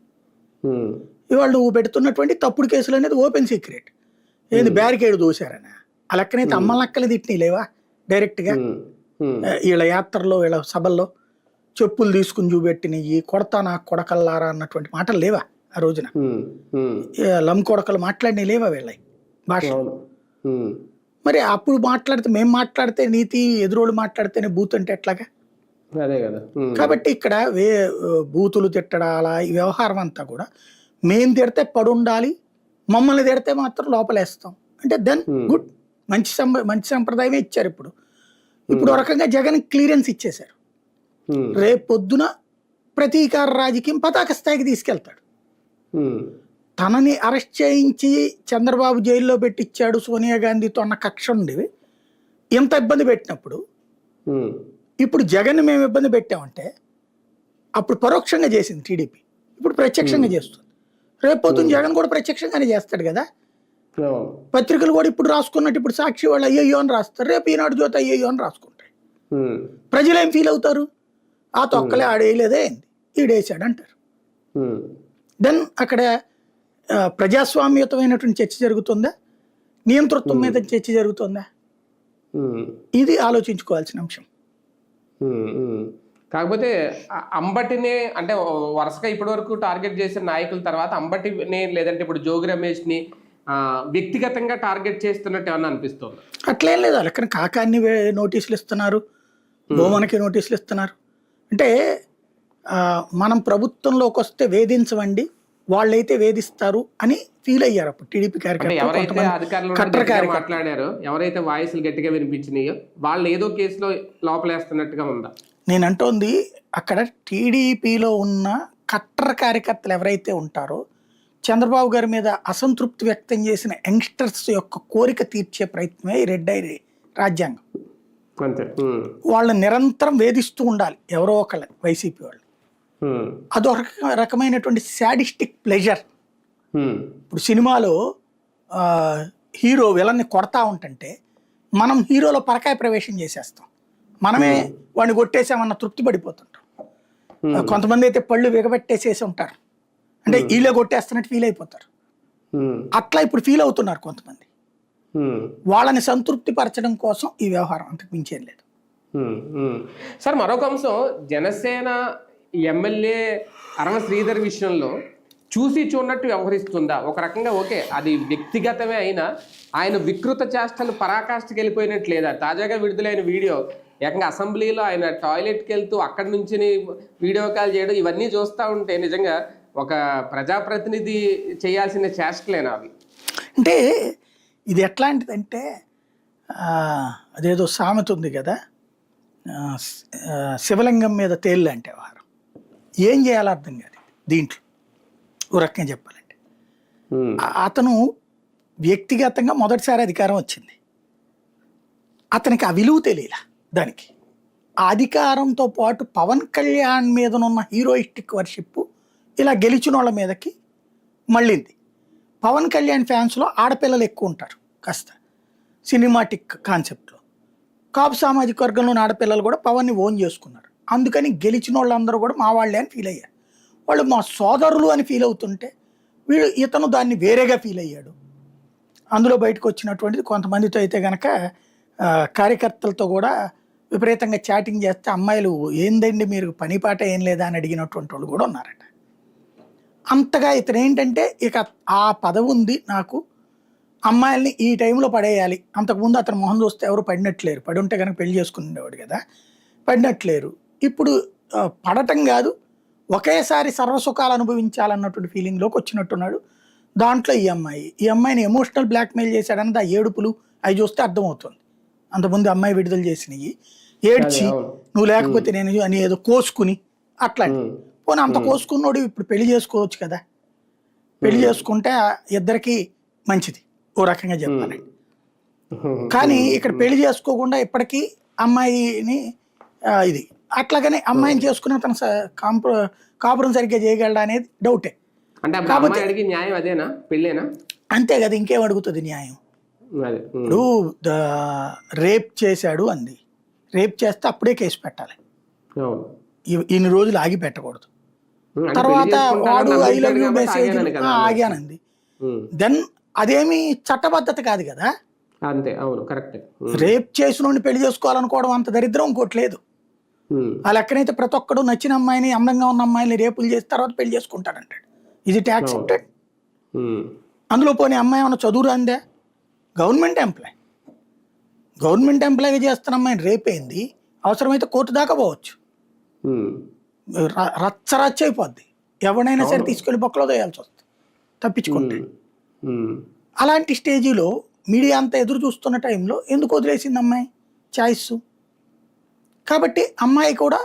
ఇవాళ నువ్వు పెడుతున్నటువంటి తప్పుడు కేసులు అనేది ఓపెన్ సీక్రెట్. ఏంది బ్యారికేడ్ దోశారని ఆ లెక్కనైతే అమ్మలక్కలు తిట్టినీ లేవా డైరెక్ట్గా? వీళ్ళ యాత్రలో వీళ్ళ సభల్లో చెప్పులు తీసుకుని చూపెట్టినవి, కొడతా నాకు కొడకల్లారా అన్నటువంటి మాటలు లేవా ఆ రోజున? లం కొడకలు మాట్లాడినవి లేవా వీళ్ళ భాష? మరి అప్పుడు మాట్లాడితే మేము మాట్లాడితే నీతి, ఎదురోళ్ళు మాట్లాడితేనే బూత్ అంటే ఎట్లాగా? కాబట్టి ఇక్కడ బూతులు తిట్టడాలా ఈ వ్యవహారం అంతా కూడా మేము తిడితే పడుండాలి, మమ్మల్ని తిడితే మాత్రం లోపలేస్తాం అంటే దెన్ గుడ్, మంచి సంప్రదాయమే ఇచ్చారు. ఇప్పుడు రకంగా జగన్ క్లియరెన్స్ ఇచ్చేశారు. రేపు పొద్దున ప్రతీకార రాజకీయం పతాక స్థాయికి తీసుకెళ్తాడు. తనని అరెస్ట్ చేయించి చంద్రబాబు జైల్లో పెట్టించాడు సోనియా గాంధీతో అన్న కక్ష ఉండేవి ఎంత ఇబ్బంది పెట్టినప్పుడు, ఇప్పుడు జగన్ మేము ఇబ్బంది పెట్టామంటే అప్పుడు పరోక్షంగా చేసింది టీడీపీ, ఇప్పుడు ప్రత్యక్షంగా చేస్తుంది. రేపు పొద్దున్న జగన్ కూడా ప్రత్యక్షంగానే చేస్తాడు కదా. పత్రికలు కూడా ఇప్పుడు రాసుకున్నట్టు ఇప్పుడు సాక్షి వాళ్ళు అయ్యయ్యో అని రాస్తారు, రేపు ఈనాడు జ్యోతి అయ్యయ్యో అని రాసుకుంటాయి. ప్రజలు ఏం ఫీల్ అవుతారు? ఆ తొక్కలే ఆడేయలేదే ఈడేసాడు అంటారు. దెన్ అక్కడ ప్రజాస్వామ్యతమైనటువంటి చర్చ జరుగుతుందా, నియంతృత్వం మీద చర్చ జరుగుతుందా? ఇది ఆలోచించుకోవాల్సిన అంశం. కాకపోతే అంబటినే అంటే వరుసగా ఇప్పటి వరకు టార్గెట్ చేసిన నాయకుల తర్వాత అంబటిని లేదంటే ఇప్పుడు జోగి రమేష్ ని వ్యక్తిగతంగా టార్గెట్ చేస్తున్నట్టు ఏమన్నా అనిపిస్తుంది? అట్లేం లేదు, అక్కడ కాకాన్ని నోటీసులు ఇస్తున్నారు, భూమనకి నోటీసులు ఇస్తున్నారు. అంటే మనం ప్రభుత్వంలోకి వస్తే వేధించవండి, వాళ్ళైతే వేధిస్తారు అని ఫీల్ అయ్యారు అప్పుడు టీడీపీ అంటే కార్యకర్తలు, ఎవరైతే కొంతమంది అధికారంలో కట్టర్ గట్టిగా కార్యకర్తలు. మాట్లాడారో, ఎవరైతే వాయిస్లు గట్టిగా వినిపించినాయో వాళ్ళు ఏదో కేసులో లోపలేస్తున్నట్టుగా ఉందా? నేను అంటోంది అక్కడ టీడీపీలో ఉన్న కట్టర్ కార్యకర్తలు ఎవరైతే ఉంటారో, చంద్రబాబు గారి మీద అసంతృప్తి వ్యక్తం చేసిన యంగ్స్టర్స్ యొక్క కోరిక తీర్చే ప్రయత్నమే ఈ రెడ్ ఐ రాజ్యాంగం. అంతే. వాళ్ళని నిరంతరం వేధిస్తూ ఉండాలి ఎవరో ఒకళ్ళు, వైసీపీ వాళ్ళు. అదొక రకమైనటువంటి శాడిస్టిక్ ప్లెజర్. ఇప్పుడు సినిమాలో హీరో విలన్ని కొడతా ఉంటుంటే మనం హీరోలో పరకాయ ప్రవేశం చేసేస్తాం, మనమే వాడిని కొట్టేసామన్న తృప్తి పడిపోతుంటాం. కొంతమంది అయితే పళ్ళు బిగబెట్టేసేసి ఉంటారు, అంటే వీళ్ళే కొట్టేస్తున్నట్టు ఫీల్ అయిపోతారు. అట్లా ఇప్పుడు ఫీల్ అవుతున్నారు కొంతమంది. వాళ్ళని సంతృప్తి పరచడం కోసం ఈ వ్యవహారం, అంతకు మించేం లేదు. సార్, మరొక అంశం, జనసేన ఎమ్మెల్యే అరవ శ్రీధర్ విషయంలో చూసి చూడనట్టు వ్యవహరిస్తుందా? ఒక రకంగా ఓకే, అది వ్యక్తిగతమే అయినా ఆయన వికృత చేష్టలు పరాకాష్ఠకి వెళ్ళిపోయినట్టు లేదా? తాజాగా విడుదలైన వీడియో ఏకంగా అసెంబ్లీలో ఆయన టాయిలెట్కి వెళ్తూ అక్కడి నుంచి వీడియో కాల్ చేయడం, ఇవన్నీ చూస్తూ ఉంటే నిజంగా ఒక ప్రజాప్రతినిధి చేయాల్సిన చేష్టలేనా అవి? అంటే ఇది ఎట్లాంటిదంటే అదేదో సామెత ఉంది కదా, శివలింగం మీద తేళ్ళు అంటే వ్యవహారం. ఏం చేయాలో అర్థం కాదు దీంట్లో, ఓ రకంగా చెప్పాలంటే. అతను వ్యక్తిగతంగా మొదటిసారి అధికారం వచ్చింది, అతనికి ఆ విలువ తెలియలా దానికి. ఆ అధికారంతో పాటు పవన్ కళ్యాణ్ మీదనున్న హీరోయిస్టిక్ వర్షిప్ ఇలా గెలిచిన వాళ్ళ మీదకి మళ్ళీంది. పవన్ కళ్యాణ్ ఫ్యాన్స్లో ఆడపిల్లలు ఎక్కువ ఉంటారు కాస్త సినిమాటిక్ కాన్సెప్ట్లో. కాపు సామాజిక వర్గంలోని ఆడపిల్లలు కూడా పవన్ని ఓన్ చేసుకున్నారు. అందుకని గెలిచిన వాళ్ళందరూ కూడా మా వాళ్ళే అని ఫీల్ అయ్యారు. వాళ్ళు మా సోదరులు అని ఫీల్ అవుతుంటే ఇతను దాన్ని వేరేగా ఫీల్ అయ్యాడు. అందులో బయటకు వచ్చినటువంటిది కొంతమందితో అయితే కనుక కార్యకర్తలతో కూడా విపరీతంగా చాటింగ్ చేస్తే అమ్మాయిలు ఏందండి మీరు పని పాట ఏం లేదా అని అడిగినటువంటి వాళ్ళు కూడా ఉన్నారట. అంతగా ఇతను ఏంటంటే ఇక ఆ పదవి ఉంది నాకు, అమ్మాయిల్ని ఈ టైంలో పడేయాలి. అంతకుముందు అతను మొహం చూస్తే ఎవరు పడినట్లేరు, పడి ఉంటే కనుక పెళ్లి చేసుకుని ఉండేవాడు కదా, పడినట్లేరు. ఇప్పుడు పడటం కాదు, ఒకేసారి సర్వసుఖాలు అనుభవించాలన్నటువంటి ఫీలింగ్లోకి వచ్చినట్టున్నాడు. దాంట్లో ఈ అమ్మాయిని ఎమోషనల్ బ్లాక్మెయిల్ చేశాడని ఆ ఏడుపులు అవి చూస్తే అర్థమవుతుంది. అంతకుముందు అమ్మాయి విడుదల చేసినవి ఏడ్చి నువ్వు లేకపోతే నేను అని ఏదో కోసుకుని అట్లాంటి. పోనీ అంత కోసుకున్నోడు ఇప్పుడు పెళ్లి చేసుకోవచ్చు కదా, పెళ్లి చేసుకుంటే ఇద్దరికి మంచిది ఓ రకంగా చెప్పాలండి. కానీ ఇక్కడ పెళ్లి చేసుకోకుండా ఇప్పటికీ అమ్మాయిని ఇది అట్లాగనే అమ్మాయిని చేసుకుని తన కాపురం సరిగ్గా చేయగలడా అనేది డౌటే. కాబట్టి న్యాయం అదేనా, పెళ్ళేనా? అంతే కదా, ఇంకేం అడుగుతుంది న్యాయం? ఇప్పుడు రేప్ చేశాడు అంది, రేప్ చేస్తే అప్పుడే కేసు పెట్టాలి, ఇన్ని రోజులు ఆగి పెట్టకూడదు. తర్వాత వాడు ఐ లవ్ యూ మెసేజ్ ఆగానంది, దెన్ అదేమి చట్టబద్ధత కాదు కదా. అంతే, అవును, కరెక్ట్. రేప్ చేసిన పెళ్లి చేసుకోవాలనుకోవడం అంత దరిద్రం ఇంకోట్లేదు. ఆ లెక్కనైతే ప్రతి ఒక్కడు నచ్చిన అమ్మాయిని, అందంగా ఉన్న అమ్మాయిని రేపులు చేసి తర్వాత పెళ్లి చేసుకుంటాడంటాడు. ఇది యాక్సెప్టెడ్? అందులో పోనీ అమ్మాయి ఏమన్నా చదువు అందే, గవర్నమెంట్ ఎంప్లాయీగా చేస్తున్న అమ్మాయిని రేపేంది, అవసరమైతే కోర్టు దాకా పోవచ్చు, రచ్చ అయిపోద్ది, ఎవడైనా సరే తీసుకెళ్లి బొక్కలో తోయాల్సి వస్తుంది తప్పించుకుంటే. అలాంటి స్టేజీలో మీడియా అంతా ఎదురు చూస్తున్న టైంలో ఎందుకు వదిలేసింది అమ్మాయి చాయిస్? కాబట్టి అమ్మాయి కూడా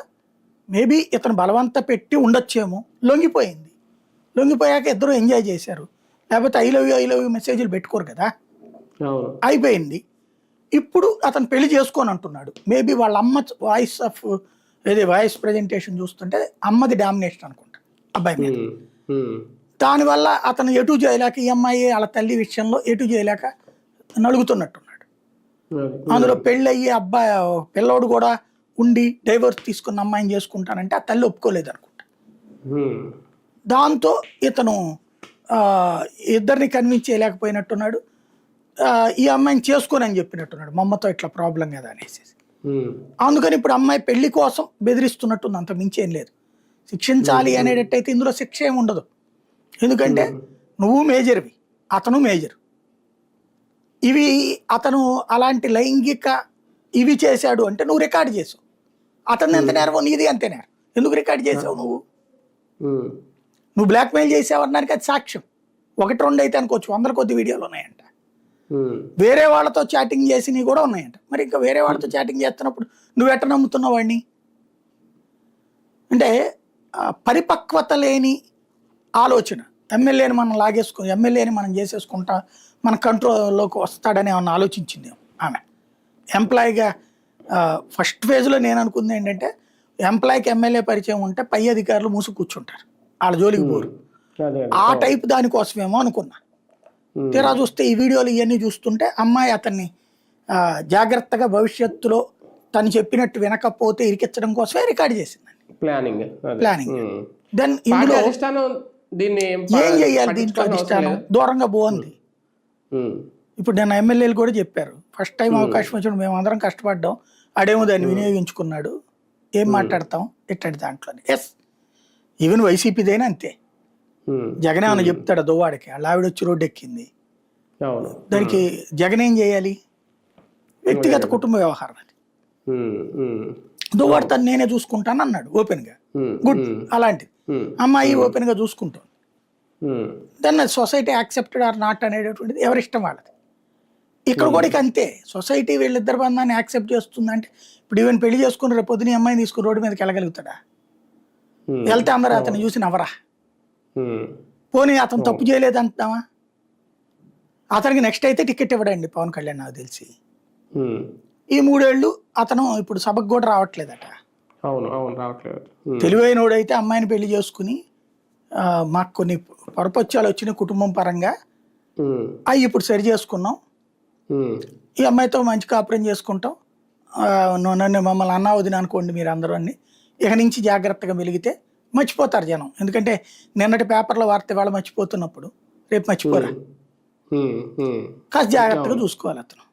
మేబీ ఇతను బలవంత పెట్టి ఉండొచ్చేమో, లొంగిపోయింది. లొంగిపోయాక ఇద్దరు ఎంజాయ్ చేశారు, లేకపోతే ఐ లవ్ యూ మెసేజ్లు పెట్టుకోరు కదా, అయిపోయింది. ఇప్పుడు అతను పెళ్లి చేసుకొని అంటున్నాడు. మేబీ వాళ్ళ అమ్మ వాయిస్ ప్రజెంటేషన్ చూస్తుంటే అమ్మది డామినేషన్ అనుకుంటా అబ్బాయి మీద. దానివల్ల అతను ఎటు చేయలేక, ఈ అమ్మాయి వాళ్ళ తల్లి విషయంలో ఎటు చేయలేక నలుగుతున్నట్టున్నాడు. అందులో పెళ్ళయ్యి పిల్లోడు కూడా ఉండి డైవర్స్ తీసుకున్న అమ్మాయిని చేసుకుంటానంటే ఆ తల్లి ఒప్పుకోలేదు అనుకుంటా. దాంతో ఇతను ఇద్దరిని కన్విన్స్ చేయలేకపోయినట్టున్నాడు. ఈ అమ్మాయిని చేసుకొని అని చెప్పినట్టున్నాడు, మా అమ్మతో ఇట్లా ప్రాబ్లం కదా అనేసి. అందుకని ఇప్పుడు అమ్మాయి పెళ్లి కోసం బెదిరిస్తున్నట్టుంది, అంత మించేం లేదు. శిక్షించాలి అనేటట్టయితే ఇందులో శిక్ష ఏమి ఉండదు, ఎందుకంటే నువ్వు మేజర్వి, అతను మేజర్. ఇవి అతను అలాంటి లైంగిక ఇవి చేశాడు అంటే నువ్వు రికార్డు చేసావు, అతను ఎంత నేరవో నీది అంతే నేరం. ఎందుకు రికార్డ్ చేసావు నువ్వు బ్లాక్మెయిల్ చేసావు అన్నానికి అది సాక్ష్యం. 1-2 అయితే అనుకోవచ్చు, 100 కొద్ది వీడియోలు ఉన్నాయంట. వేరే వాళ్ళతో చాటింగ్ చేసినవి కూడా ఉన్నాయంట. మరి ఇంకా వేరే వాళ్ళతో చాటింగ్ చేస్తున్నప్పుడు నువ్వు ఎట్ట నమ్ముతున్నావు వాడిని? అంటే పరిపక్వత లేని ఆలోచన. ఎమ్మెల్యేని మనం ఎమ్మెల్యేని మనం చేసేసుకుంటా, మన కంట్రోల్లోకి వస్తాడని ఏమన్నా ఆలోచించింది ఆమె. ఎంప్లాయీగా ఫస్ట్ ఫేజ్లో నేను అనుకుంది ఏంటంటే, ఎంప్లాయీకి ఎమ్మెల్యే పరిచయం ఉంటే పై అధికారులు మూసు కూర్చుంటారు, వాళ్ళ జోలికి పోరు. ఆ టైప్ దానికోసమేమో అనుకున్నా. తీరా చూస్తే ఈ వీడియోలు ఇవన్నీ చూస్తుంటే అమ్మాయి అతన్ని జాగ్రత్తగా భవిష్యత్తులో తను చెప్పినట్టు వినకపోతే ఇరికించడం కోసమే రికార్డ్ చేసిందండి. ప్లానింగ్. దెన్ ఇందులో ఏం చెయ్యాలి? దీంట్లో అధిష్టానం దూరంగా బాగుంది. ఇప్పుడు నేను ఎమ్మెల్యేలు కూడా చెప్పారు, ఫస్ట్ టైం అవకాశం వచ్చినప్పుడు మేము అందరం కష్టపడ్డాం, ఆడేమో దాన్ని వినియోగించుకున్నాడు, ఏం మాట్లాడతాం ఇట్టడి దాంట్లో. ఎస్, ఈవెన్ వైసీపీదైనా అంతే. జగన్ ఏమన్నా చెప్తాడు దువ్వాడికి, వాళ్ళ ఆవిడ వచ్చి రోడ్డు ఎక్కింది, దానికి జగన్ ఏం చేయాలి? వ్యక్తిగత కుటుంబ వ్యవహారం అది. దువ్వాడు తను నేనే చూసుకుంటాను అన్నాడు ఓపెన్ గా, గుడ్. అలాంటిది అమ్మాయి ఓపెన్ గా చూసుకుంటాం. దాన్ని సొసైటీ యాక్సెప్టెడ్ ఆర్ నాట్ అనేటటువంటిది ఎవరిష్టం వాళ్ళది. ఇక్కడ కూడా అంతే, సొసైటీ వీళ్ళిద్దరు బంధాన్ని యాక్సెప్ట్ చేస్తుందంటే, ఇప్పుడు ఈవెన్ పెళ్లి చేసుకుని రేపు పొద్దున అమ్మాయిని తీసుకుని రోడ్డు మీదకి వెళ్ళగలుగుతాడా? వెళ్తే అందరూ అతను చూసి నవ్వరా? పోనీ అతను తప్పు చేయలేదు అంటున్నావా? అతనికి నెక్స్ట్ అయితే టికెట్ ఇవ్వడండి పవన్ కళ్యాణ్ నాకు తెలిసి. ఈ 3 ఏళ్ళు అతను ఇప్పుడు సభకు కూడా రావట్లేదట. తెలివైనోడైతే అమ్మాయిని పెళ్లి చేసుకుని మాకు కొన్ని పొరపచ్చాలు వచ్చిన కుటుంబం పరంగా అవి ఇప్పుడు సరి చేసుకున్నాం, ఈ అమ్మాయితో మంచి కాపురం చేసుకుంటాం, నన్ను మమ్మల్ని అన్నా వదిన అనుకోండి మీరు అందరూ అని ఇక నుంచి జాగ్రత్తగా మెలిగితే మర్చిపోతారు జనం. ఎందుకంటే నిన్నటి పేపర్లో వార్త వాళ్ళు మర్చిపోతున్నప్పుడు రేపు మర్చిపోరా. కాస్త జాగ్రత్తగా చూసుకోవాలి అతను.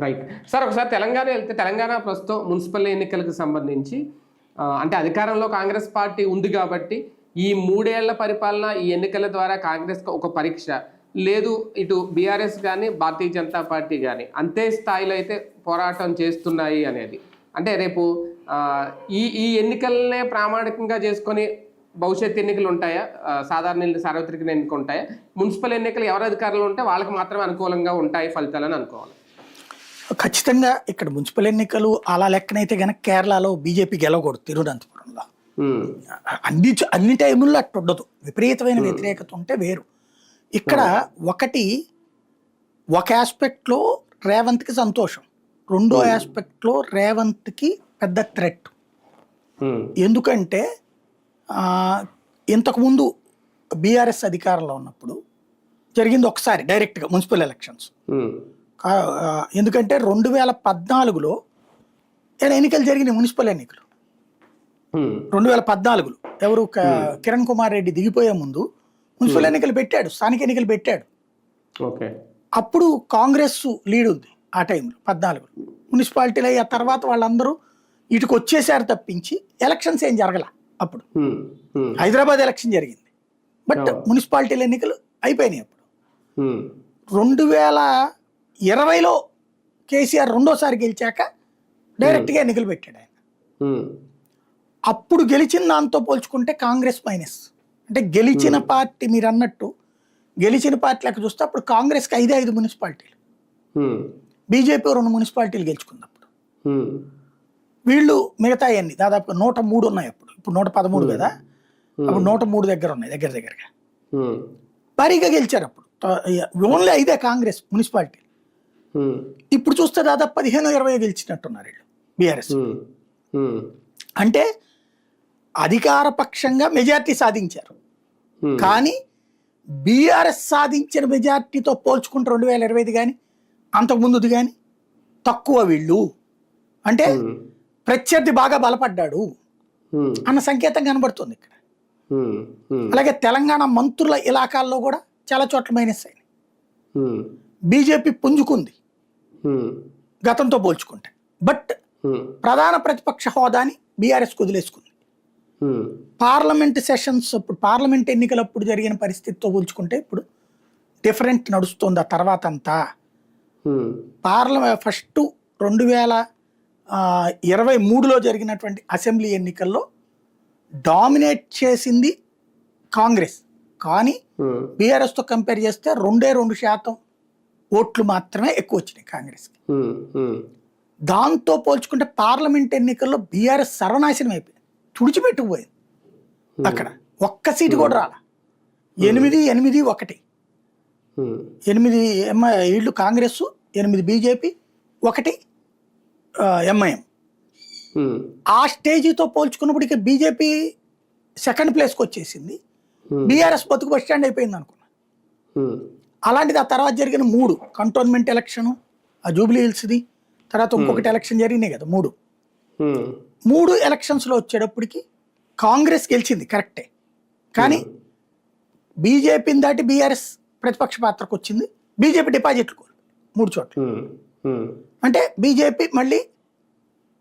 రైట్ సార్, ఒకసారి తెలంగాణ వెళ్తే, తెలంగాణ ప్రస్తుతం మున్సిపల్ ఎన్నికలకు సంబంధించి అంటే అధికారంలో కాంగ్రెస్ పార్టీ ఉంది కాబట్టి ఈ 3 ఏళ్ల పరిపాలన, ఈ ఎన్నికల ద్వారా కాంగ్రెస్ ఒక పరీక్ష లేదు, ఇటు బీఆర్ఎస్ కానీ భారతీయ జనతా పార్టీ కానీ అంతే స్థాయిలో అయితే పోరాటం చేస్తున్నాయి అనేది. అంటే రేపు ఈ ఎన్నికలనే ప్రామాణికంగా చేసుకొని భవిష్యత్ ఎన్నికలు ఉంటాయా, సార్వత్రిక ఎన్నికలు ఉంటాయా? మున్సిపల్ ఎన్నికలు ఎవరు అధికారంలో ఉంటే వాళ్ళకి మాత్రమే అనుకూలంగా ఉంటాయి ఫలితాలని అనుకోవాలి. ఖచ్చితంగా ఇక్కడ మున్సిపల్ ఎన్నికలు అలా లెక్కనైతే కనుక కేరళలో బీజేపీ గెలవకూడదు, తిరువనంతపురంలో. అన్ని టైముల్లో అట్టు ఉండదు, విపరీతమైన వ్యతిరేకత ఉంటే వేరు. ఇక్కడ ఒక ఆస్పెక్ట్లో రేవంత్కి సంతోషం, రెండో ఆస్పెక్ట్లో రేవంత్కి పెద్ద థ్రెట్. ఎందుకంటే ఇంతకుముందు బీఆర్ఎస్ అధికారంలో ఉన్నప్పుడు జరిగింది ఒకసారి డైరెక్ట్గా మున్సిపల్ ఎలక్షన్స్. ఎందుకంటే 2014లో ఎన్నికలు జరిగినాయి, మున్సిపల్ ఎన్నికలు 2014లో. ఎవరు కిరణ్ కుమార్ రెడ్డి దిగిపోయే ముందు మున్సిపల్ ఎన్నికలు పెట్టాడు, స్థానిక ఎన్నికలు పెట్టాడు. అప్పుడు కాంగ్రెస్ లీడ్ ఉంది ఆ టైంలో 14లో. మున్సిపాలిటీలు అయ్యి ఆ తర్వాత వాళ్ళందరూ ఇటుకు వచ్చేసారు తప్పించి ఎలక్షన్స్ ఏం జరగల. అప్పుడు హైదరాబాద్ ఎలక్షన్ జరిగింది, బట్ మున్సిపాలిటీల ఎన్నికలు అయిపోయినాయి. అప్పుడు 2020లో కేసీఆర్ రెండోసారి గెలిచాక డైరెక్ట్గా ఎన్నికలు పెట్టాడు ఆయన. అప్పుడు గెలిచిన దాంతో పోల్చుకుంటే కాంగ్రెస్ మైనస్. అంటే గెలిచిన పార్టీ, మీరు అన్నట్టు గెలిచిన పార్టీ లెక్క చూస్తే అప్పుడు కాంగ్రెస్కి 5 మున్సిపాలిటీలు, బీజేపీ 2 మున్సిపాలిటీలు గెలుచుకున్నప్పుడు. వీళ్ళు మిగతా అన్ని దాదాపుగా 103 ఉన్నాయి. అప్పుడు 113 కదా, అప్పుడు 103 దగ్గర ఉన్నాయి, దగ్గరగా భారీగా గెలిచారు. అప్పుడు ఓన్లీ 5 కాంగ్రెస్ మున్సిపాలిటీ. ఇప్పుడు చూస్తే దాదాపు 15-20 గెలిచినట్టున్నారు వీళ్ళు బీఆర్ఎస్. అంటే అధికార పక్షంగా మెజార్టీ సాధించారు, కానీ బీఆర్ఎస్ సాధించిన మెజార్టీతో పోల్చుకుంటే 2025 కానీ అంతకుముందుది కానీ తక్కువ వీళ్ళు. అంటే ప్రత్యర్థి బాగా బలపడ్డాడు అన్న సంకేతం కనబడుతుంది ఇక్కడ. అలాగే తెలంగాణ మంత్రుల ఇలాకాల్లో కూడా చాలా చోట్ల మైనస్ అయింది. బీజేపీ పుంజుకుంది గతంతో పోల్చుకుంటే, బట్ ప్రధాన ప్రతిపక్ష హోదాని బీఆర్ఎస్ వదిలేసుకుంది. పార్లమెంట్ సెషన్స్, ఇప్పుడు పార్లమెంట్ ఎన్నికలప్పుడు జరిగిన పరిస్థితితో పోల్చుకుంటే ఇప్పుడు డిఫరెంట్ నడుస్తుంది. ఆ తర్వాత అంతా ఫస్ట్ 2023లో జరిగినటువంటి అసెంబ్లీ ఎన్నికల్లో డామినేట్ చేసింది కాంగ్రెస్, కానీ బీఆర్ఎస్తో కంపేర్ చేస్తే 2% ఓట్లు మాత్రమే ఎక్కువ వచ్చినాయి కాంగ్రెస్కి. దాంతో పోల్చుకుంటే పార్లమెంట్ ఎన్నికల్లో బీఆర్ఎస్ సర్వనాశనం అయిపోయింది, తుడిచిపెట్టుకుపోయింది. అక్కడ ఒక్క సీటు కూడా రాల. 8-1 8 వీళ్ళు కాంగ్రెస్, 8 బీజేపీ, 1 ఎంఐఎం. ఆ స్టేజీతో పోల్చుకున్నప్పుడు ఇక బీజేపీ సెకండ్ ప్లేస్కి వచ్చేసింది, బీఆర్ఎస్ బతుకు బస్ స్టాండ్ అయిపోయింది అనుకున్నా. అలాంటిది ఆ తర్వాత జరిగిన 3 కంటోన్మెంట్ ఎలక్షన్, ఆ జూబ్లీ హిల్స్ది, తర్వాత ఇంకొకటి ఎలక్షన్ జరిగినాయి కదా 3 ఎలక్షన్స్లో వచ్చేటప్పటికి కాంగ్రెస్ గెలిచింది కరెక్టే, కానీ బీజేపీని దాటి బీఆర్ఎస్ ప్రతిపక్ష పాత్రకు వచ్చింది. బీజేపీ డిపాజిట్లు 3 చోట్ల. అంటే బీజేపీ మళ్ళీ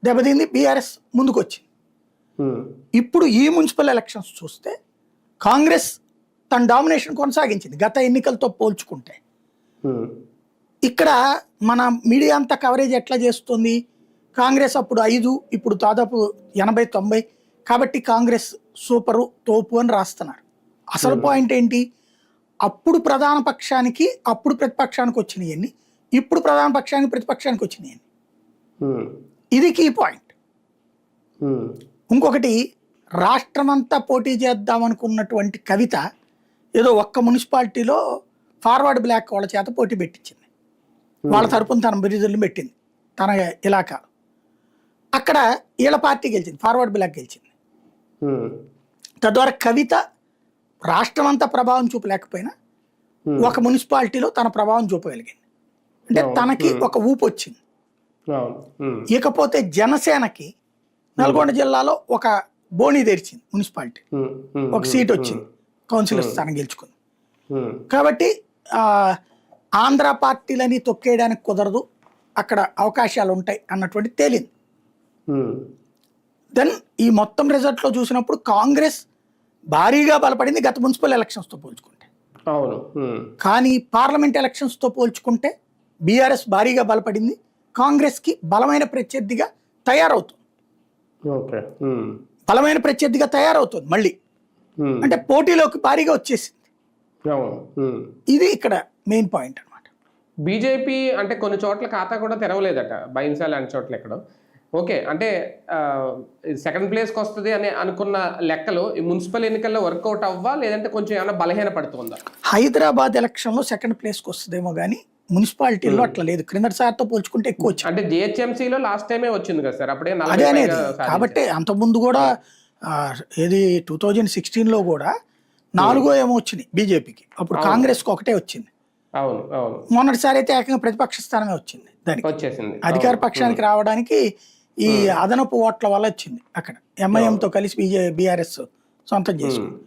దెబ్బతింది, బీఆర్ఎస్ ముందుకు వచ్చింది. ఇప్పుడు ఈ మున్సిపల్ ఎలక్షన్స్ చూస్తే కాంగ్రెస్ తన డామినేషన్ కొనసాగించింది గత ఎన్నికలతో పోల్చుకుంటే. ఇక్కడ మన మీడియా అంతా కవరేజ్ ఎట్లా చేస్తుంది, కాంగ్రెస్ అప్పుడు 5, ఇప్పుడు దాదాపు 80-90, కాబట్టి కాంగ్రెస్ సూపరు తోపు అని రాస్తున్నారు. అసలు పాయింట్ ఏంటి, అప్పుడు ప్రధాన పక్షానికి అప్పుడు ప్రతిపక్షానికి వచ్చినాయన్ని, ఇప్పుడు ప్రధాన పక్షానికి ప్రతిపక్షానికి వచ్చినాయన్ని. ఇది కీ పాయింట్. ఇంకొకటి, రాష్ట్రమంతా పోటీ చేద్దాం అనుకున్నటువంటి కవిత ఏదో ఒక్క మున్సిపాలిటీలో ఫార్వర్డ్ బ్లాక్ వాళ్ళ చేత పోటీ పెట్టించింది, వాళ్ళ తరపున తన బిరుదులను పెట్టింది తన ఇలాకా. అక్కడ వీళ్ళ పార్టీ గెలిచింది, ఫార్వర్డ్ బ్లాక్ గెలిచింది. తద్వారా కవిత రాష్ట్రం అంతా ప్రభావం చూపలేకపోయినా ఒక మున్సిపాలిటీలో తన ప్రభావం చూపగలిగింది. అంటే తనకి ఒక ఊపు వచ్చింది. ఇకపోతే జనసేనకి నల్గొండ జిల్లాలో ఒక బోణి తెరిచింది మున్సిపాలిటీ, ఒక సీట్ వచ్చింది, కౌన్సిలర్ స్థానం గెలుచుకుంది. కాబట్టి ఆంధ్ర పార్టీలని తొక్కేయడానికి కుదరదు, అక్కడ అవకాశాలు ఉంటాయి అన్నటువంటి తేలింది. దెన్ ఈ మొత్తం రిజల్ట్లో చూసినప్పుడు కాంగ్రెస్ భారీగా బలపడింది గత మున్సిపల్ ఎలక్షన్స్తో పోల్చుకుంటే. కానీ పార్లమెంట్ ఎలక్షన్స్తో పోల్చుకుంటే బీఆర్ఎస్ భారీగా బలపడింది, కాంగ్రెస్కి బలమైన ప్రత్యర్థిగా తయారవుతుంది. బలమైన ప్రత్యర్థిగా తయారవుతుంది మళ్ళీ, అంటే పోటీలోకి భారీగా వచ్చేసింది. ఇది ఇక్కడ మెయిన్ పాయింట్ అన్నమాట. బీజేపీ అంటే కొన్ని చోట్ల ఖాతా కూడా తెరవలేదట, బైన్సా లాంటి చోట్ల ఎక్కడో. ఓకే, అంటే సెకండ్ ప్లేస్కి వస్తుంది అని అనుకున్న లెక్కలు ఈ మున్సిపల్ ఎన్నికల్లో వర్కౌట్ అవ్వా, లేదంటే కొంచెం ఏమైనా బలహీన పడుతుందా? హైదరాబాద్ ఎలక్షన్లో సెకండ్ ప్లేస్కి వస్తుందేమో కానీ మున్సిపాలిటీలో అట్లా లేదు, క్రిందటి సార్తో పోల్చుకుంటే ఎక్కువ వచ్చింది. అంటే జిహెచ్ఎంసీలో లాస్ట్ టైమే వచ్చింది కదా సార్, అప్పుడే అదే అనేది. కాబట్టి అంతకుముందు కూడా ఏది 2016లో కూడా 4 ఏమో వచ్చినాయి బీజేపీకి, అప్పుడు కాంగ్రెస్కి 1 వచ్చింది. అవును అవును. మొన్నటిసారి అయితే ఏకంగా ప్రతిపక్ష స్థానమే వచ్చింది, దానికి వచ్చేసింది. అధికార పక్షానికి రావడానికి ఈ అదనపు ఓట్ల వల్ల వచ్చింది. అక్కడ ఎంఐఎంతో కలిసి బీఆర్ఎస్ సొంతం చేసుకుంది,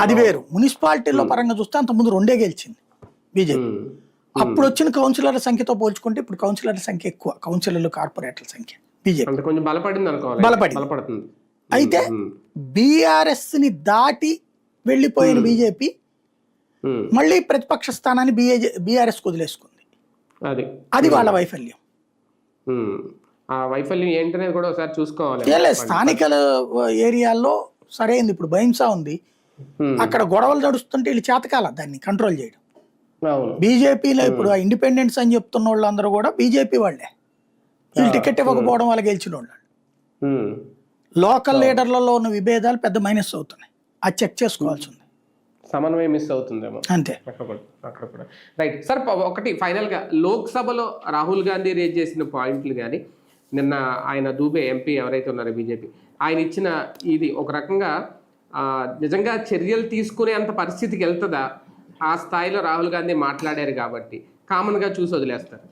అది వేరు. మున్సిపాలిటీలో పరంగా చూస్తే అంతకుముందు 2 గెలిచింది బీజేపీ. అప్పుడు వచ్చిన కౌన్సిలర్ల సంఖ్యతో పోల్చుకుంటే ఇప్పుడు కౌన్సిలర్ల సంఖ్య ఎక్కువ, కౌన్సిలర్లు కార్పొరేటర్ల సంఖ్య బీజేపీ కొంచెం బలపడింది. అయితే బీఆర్ఎస్ ని దాటి వెళ్ళిపోయిన బీజేపీ మళ్ళీ ప్రతిపక్ష స్థానాన్ని బీఆర్ఎస్ వదిలేసుకుంది. అది వాళ్ళ వైఫల్యం. ఆ వైఫల్యం ఏంటనేది కూడా ఒకసారి చూసుకోవాలి. స్థానిక ఏరియాల్లో సరైంది. ఇప్పుడు బైంసా ఉంది, అక్కడ గొడవలు నడుస్తుంటే వీళ్ళు చేతకాల దాన్ని కంట్రోల్ చేయడం. బీజేపీలో ఇప్పుడు ఇండిపెండెన్స్ అని చెప్తున్న వాళ్ళందరూ కూడా బీజేపీ వాళ్ళే, వీళ్ళు టికెట్ ఇవ్వకపోవడం వల్ల గెలిచిన వాళ్ళు. లోకల్ లీడర్లలో ఉన్న విభేదాలు పెద్ద మైనస్ అవుతున్నాయి, అది చెక్ చేసుకోవాల్సి ఉంది. సమన్వయం మిస్ అవుతుందేమో అంతే అక్కడ కూడా. రైట్ సార్, ఒకటి ఫైనల్గా లోక్సభలో రాహుల్ గాంధీ రేజ్ చేసిన పాయింట్లు కానీ, నిన్న ఆయన దూబే ఎంపీ ఎవరైతే ఉన్నారో బీజేపీ, ఆయన ఇచ్చిన ఇది ఒక రకంగా నిజంగా చర్యలు తీసుకునే అంత పరిస్థితికి వెళ్తుందా? ఆ స్థాయిలో రాహుల్ గాంధీ మాట్లాడారు కాబట్టి కామన్గా చూసి వదిలేస్తారు.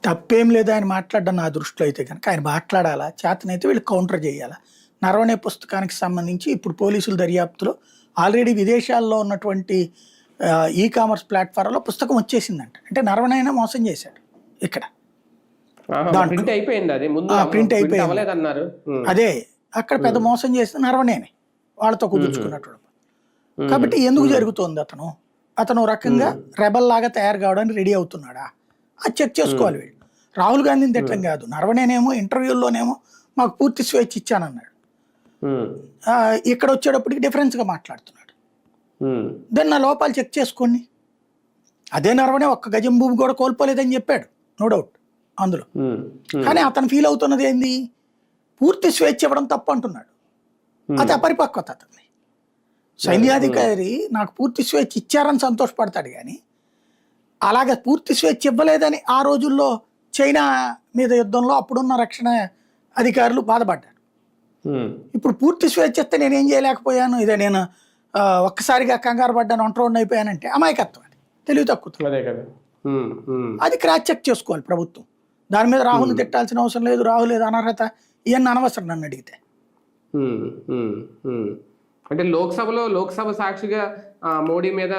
తప్పేం లేదు ఆయన మాట్లాడడం నా దృష్టిలో అయితే కనుక. ఆయన మాట్లాడాలా, చేతనైతే వీళ్ళు కౌంటర్ చేయాలా. నరవణే పుస్తకానికి సంబంధించి ఇప్పుడు పోలీసుల దర్యాప్తులో ఆల్రెడీ విదేశాల్లో ఉన్నటువంటి ఈ కామర్స్ ప్లాట్ఫామ్లో పుస్తకం వచ్చేసిందంట. అంటే నరవణైనా మోసం చేశాడు ఇక్కడ, ప్రింట్ అయిపోయింది, అది ముందు ప్రింట్ అయిపోయింది అన్నారు. అదే అక్కడ పెద్ద మోసం చేస్తే నరవణేనే వాళ్ళతో కుదుర్చుకున్నట్టు. కాబట్టి ఎందుకు జరుగుతోంది, అతను రకంగా రెబల్ లాగా తయారు కావడానికి రెడీ అవుతున్నాడా, అది చెక్ చేసుకోవాలి వీళ్ళు. రాహుల్ గాంధీని తిట్టం కాదు, నరవణేనేమో ఇంటర్వ్యూల్లోనేమో మాకు పూర్తి స్వేచ్ఛ ఇచ్చానన్నాడు. ఉమ్, ఇక్కడ వచ్చేటప్పటికి డిఫరెన్స్గా మాట్లాడుతున్నాడు. ఉమ్, దెన్ నా లోపాలు చెక్ చేసుకోండి. అదే నరవనే ఒక్క గజం భూమి కూడా కోల్పోలేదని చెప్పాడు, నో డౌట్ అందులో. ఉమ్, ఉమ్, కానీ అతను ఫీల్ అవుతున్నది ఏంది, పూర్తి స్వేచ్ఛ ఇవ్వడం తప్పు అంటున్నాడు. అది అపరిపక్వత అతన్ని. సైన్యాధికారి నాకు పూర్తి స్వేచ్ఛ ఇచ్చారని సంతోషపడతాడు, కానీ అలాగే పూర్తి స్వేచ్ఛ ఇవ్వలేదని ఆ రోజుల్లో చైనా మీద యుద్ధంలో అప్పుడున్న రక్షణ అధికారులు బాధపడ్డారు. ఉమ్, ఇప్పుడు పూర్తి స్వేచ్ఛ ఇస్తే నేనేం చేయలేకపోయాను, ఇదే నేను ఒక్కసారిగా కంగారు పడ్డాను, ఒంటరి అయిపోయానంటే అమాయకత్వం, అది తెలివి తక్కువ. అదే కదా. ఉమ్, ఉమ్, అది క్రాస్ చెక్ చేసుకోవాలి ప్రభుత్వం. దాని మీద రాహుల్ని తిట్టాల్సిన అవసరం లేదు, రాహుల్ లేదు అనర్హత ఇవన్నీ అనవసరం నన్ను అడిగితే. ఉమ్, ఉమ్, ఉమ్. అంటే లోక్సభ సాక్షిగా మోడీ మీద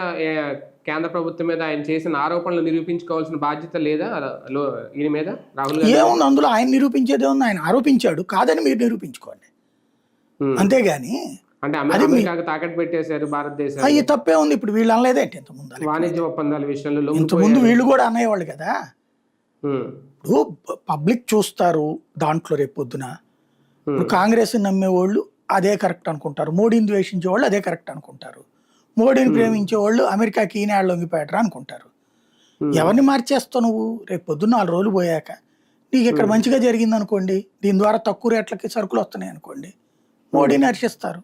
కేంద్ర ప్రభుత్వం మీద ఆయన చేసిన ఆరోపణలు నిరూపించుకోవాల్సిన బాధ్యత లేదా ఈయన మీద, రాహుల్ గాంధీ? ఏముంది అందులో, ఆయన నిరూపించేదే ఉంది. ఆయన ఆరోపించాడు, కాదని మీరు నిరూపించుకోండి, అంతేగాని అంటే అమెరికాకు తాకట్టు పెట్టేశారు భారతదేశం, అయ్యి తప్పే ఉంది. ఇప్పుడు వీళ్ళు అనలేదేంటి ఇంతకుముందు? వాణిజ్య ఒప్పందాల విషయంలో ఇంతకుముందు వీళ్ళు కూడా అనేవాళ్ళు కదా. ఉమ్, ఇప్పుడు పబ్లిక్ చూస్తారు దాంట్లో రేపు పొద్దున. ఇప్పుడు కాంగ్రెస్ నమ్మేవాళ్ళు అదే కరెక్ట్ అనుకుంటారు, మోడీని ద్వేషించే వాళ్ళు అదే కరెక్ట్ అనుకుంటారు, మోడీని ప్రేమించే వాళ్ళు అమెరికాకి ఈనాడు లొంగిపోయాడరా అనుకుంటారు. ఎవరిని మార్చేస్తావు నువ్వు? రేపు పొద్దున్న 4 రోజులు పోయాక నీకు ఇక్కడ మంచిగా జరిగింది అనుకోండి, దీని ద్వారా తక్కువ రేట్లకి సరుకులు వస్తున్నాయి అనుకోండి, మోడీని హర్షిస్తారు.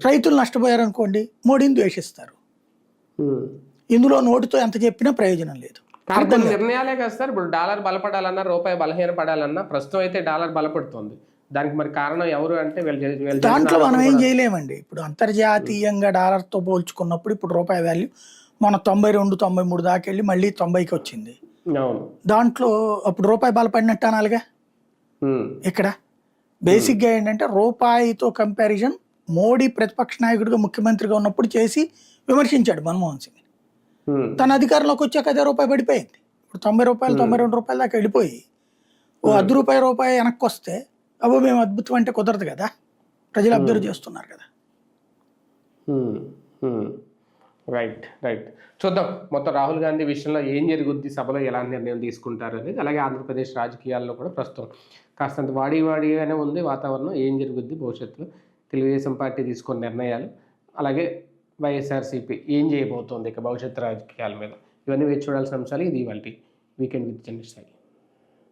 రైతులు నష్టపోయారు అనుకోండి, మోడీని ద్వేషిస్తారు. ఇందులో నోటితో ఎంత చెప్పినా ప్రయోజనం లేదు. కొన్ని నిర్ణయాలే కదా సార్. ఇప్పుడు డాలర్ బలపడాలన్నా, రూపాయి బలహీన పడాలన్నా, ప్రస్తుతం అయితే డాలర్ బలపడుతుంది. దానికి మరి కారణం ఎవరు అంటే దాంట్లో మనం ఏం చేయలేమండి. ఇప్పుడు అంతర్జాతీయంగా డాలర్తో పోల్చుకున్నప్పుడు ఇప్పుడు రూపాయి వాల్యూ మన 92, 93 దాకా వెళ్ళి మళ్ళీ 90కి వచ్చింది. దాంట్లో అప్పుడు రూపాయి బలపడినట్టు అనాలిగా. ఇక్కడ బేసిక్గా ఏంటంటే రూపాయితో కంపారిజన్ మోడీ ప్రతిపక్ష నాయకుడిగా ముఖ్యమంత్రిగా ఉన్నప్పుడు చేసి విమర్శించాడు మన్మోహన్ సింగ్. తన అధికారంలోకి వచ్చాక అదే రూపాయి పడిపోయింది. ఇప్పుడు 90 రూపాయలు 92 రూపాయల దాకా వెళ్ళిపోయి ఓ రూపాయి వెనక్కి వస్తే అబ్బో మేము అద్భుతం అంటే కుదరదు కదా, ప్రజలు అబ్జర్వ్ చేస్తున్నారు కదా. రైట్ చూద్దాం మొత్తం రాహుల్ గాంధీ విషయంలో ఏం జరుగుద్ది, సభలో ఎలాంటి నిర్ణయం తీసుకుంటారు అనేది. అలాగే ఆంధ్రప్రదేశ్ రాజకీయాల్లో కూడా ప్రస్తుతం కాస్తంత వాడిగానే ఉంది వాతావరణం. ఏం జరుగుద్ది భవిష్యత్తులో, తెలుగుదేశం పార్టీ తీసుకున్న నిర్ణయాలు, అలాగే వైఎస్ఆర్సీపీ ఏం చేయబోతోంది ఇక భవిష్యత్తు రాజకీయాల మీద, ఇవన్నీ వేచి చూడాల్సిన అంశాలు. ఇది ఇవాళ వీకెండ్ విత్ జర్నలిస్ట్ సాయి.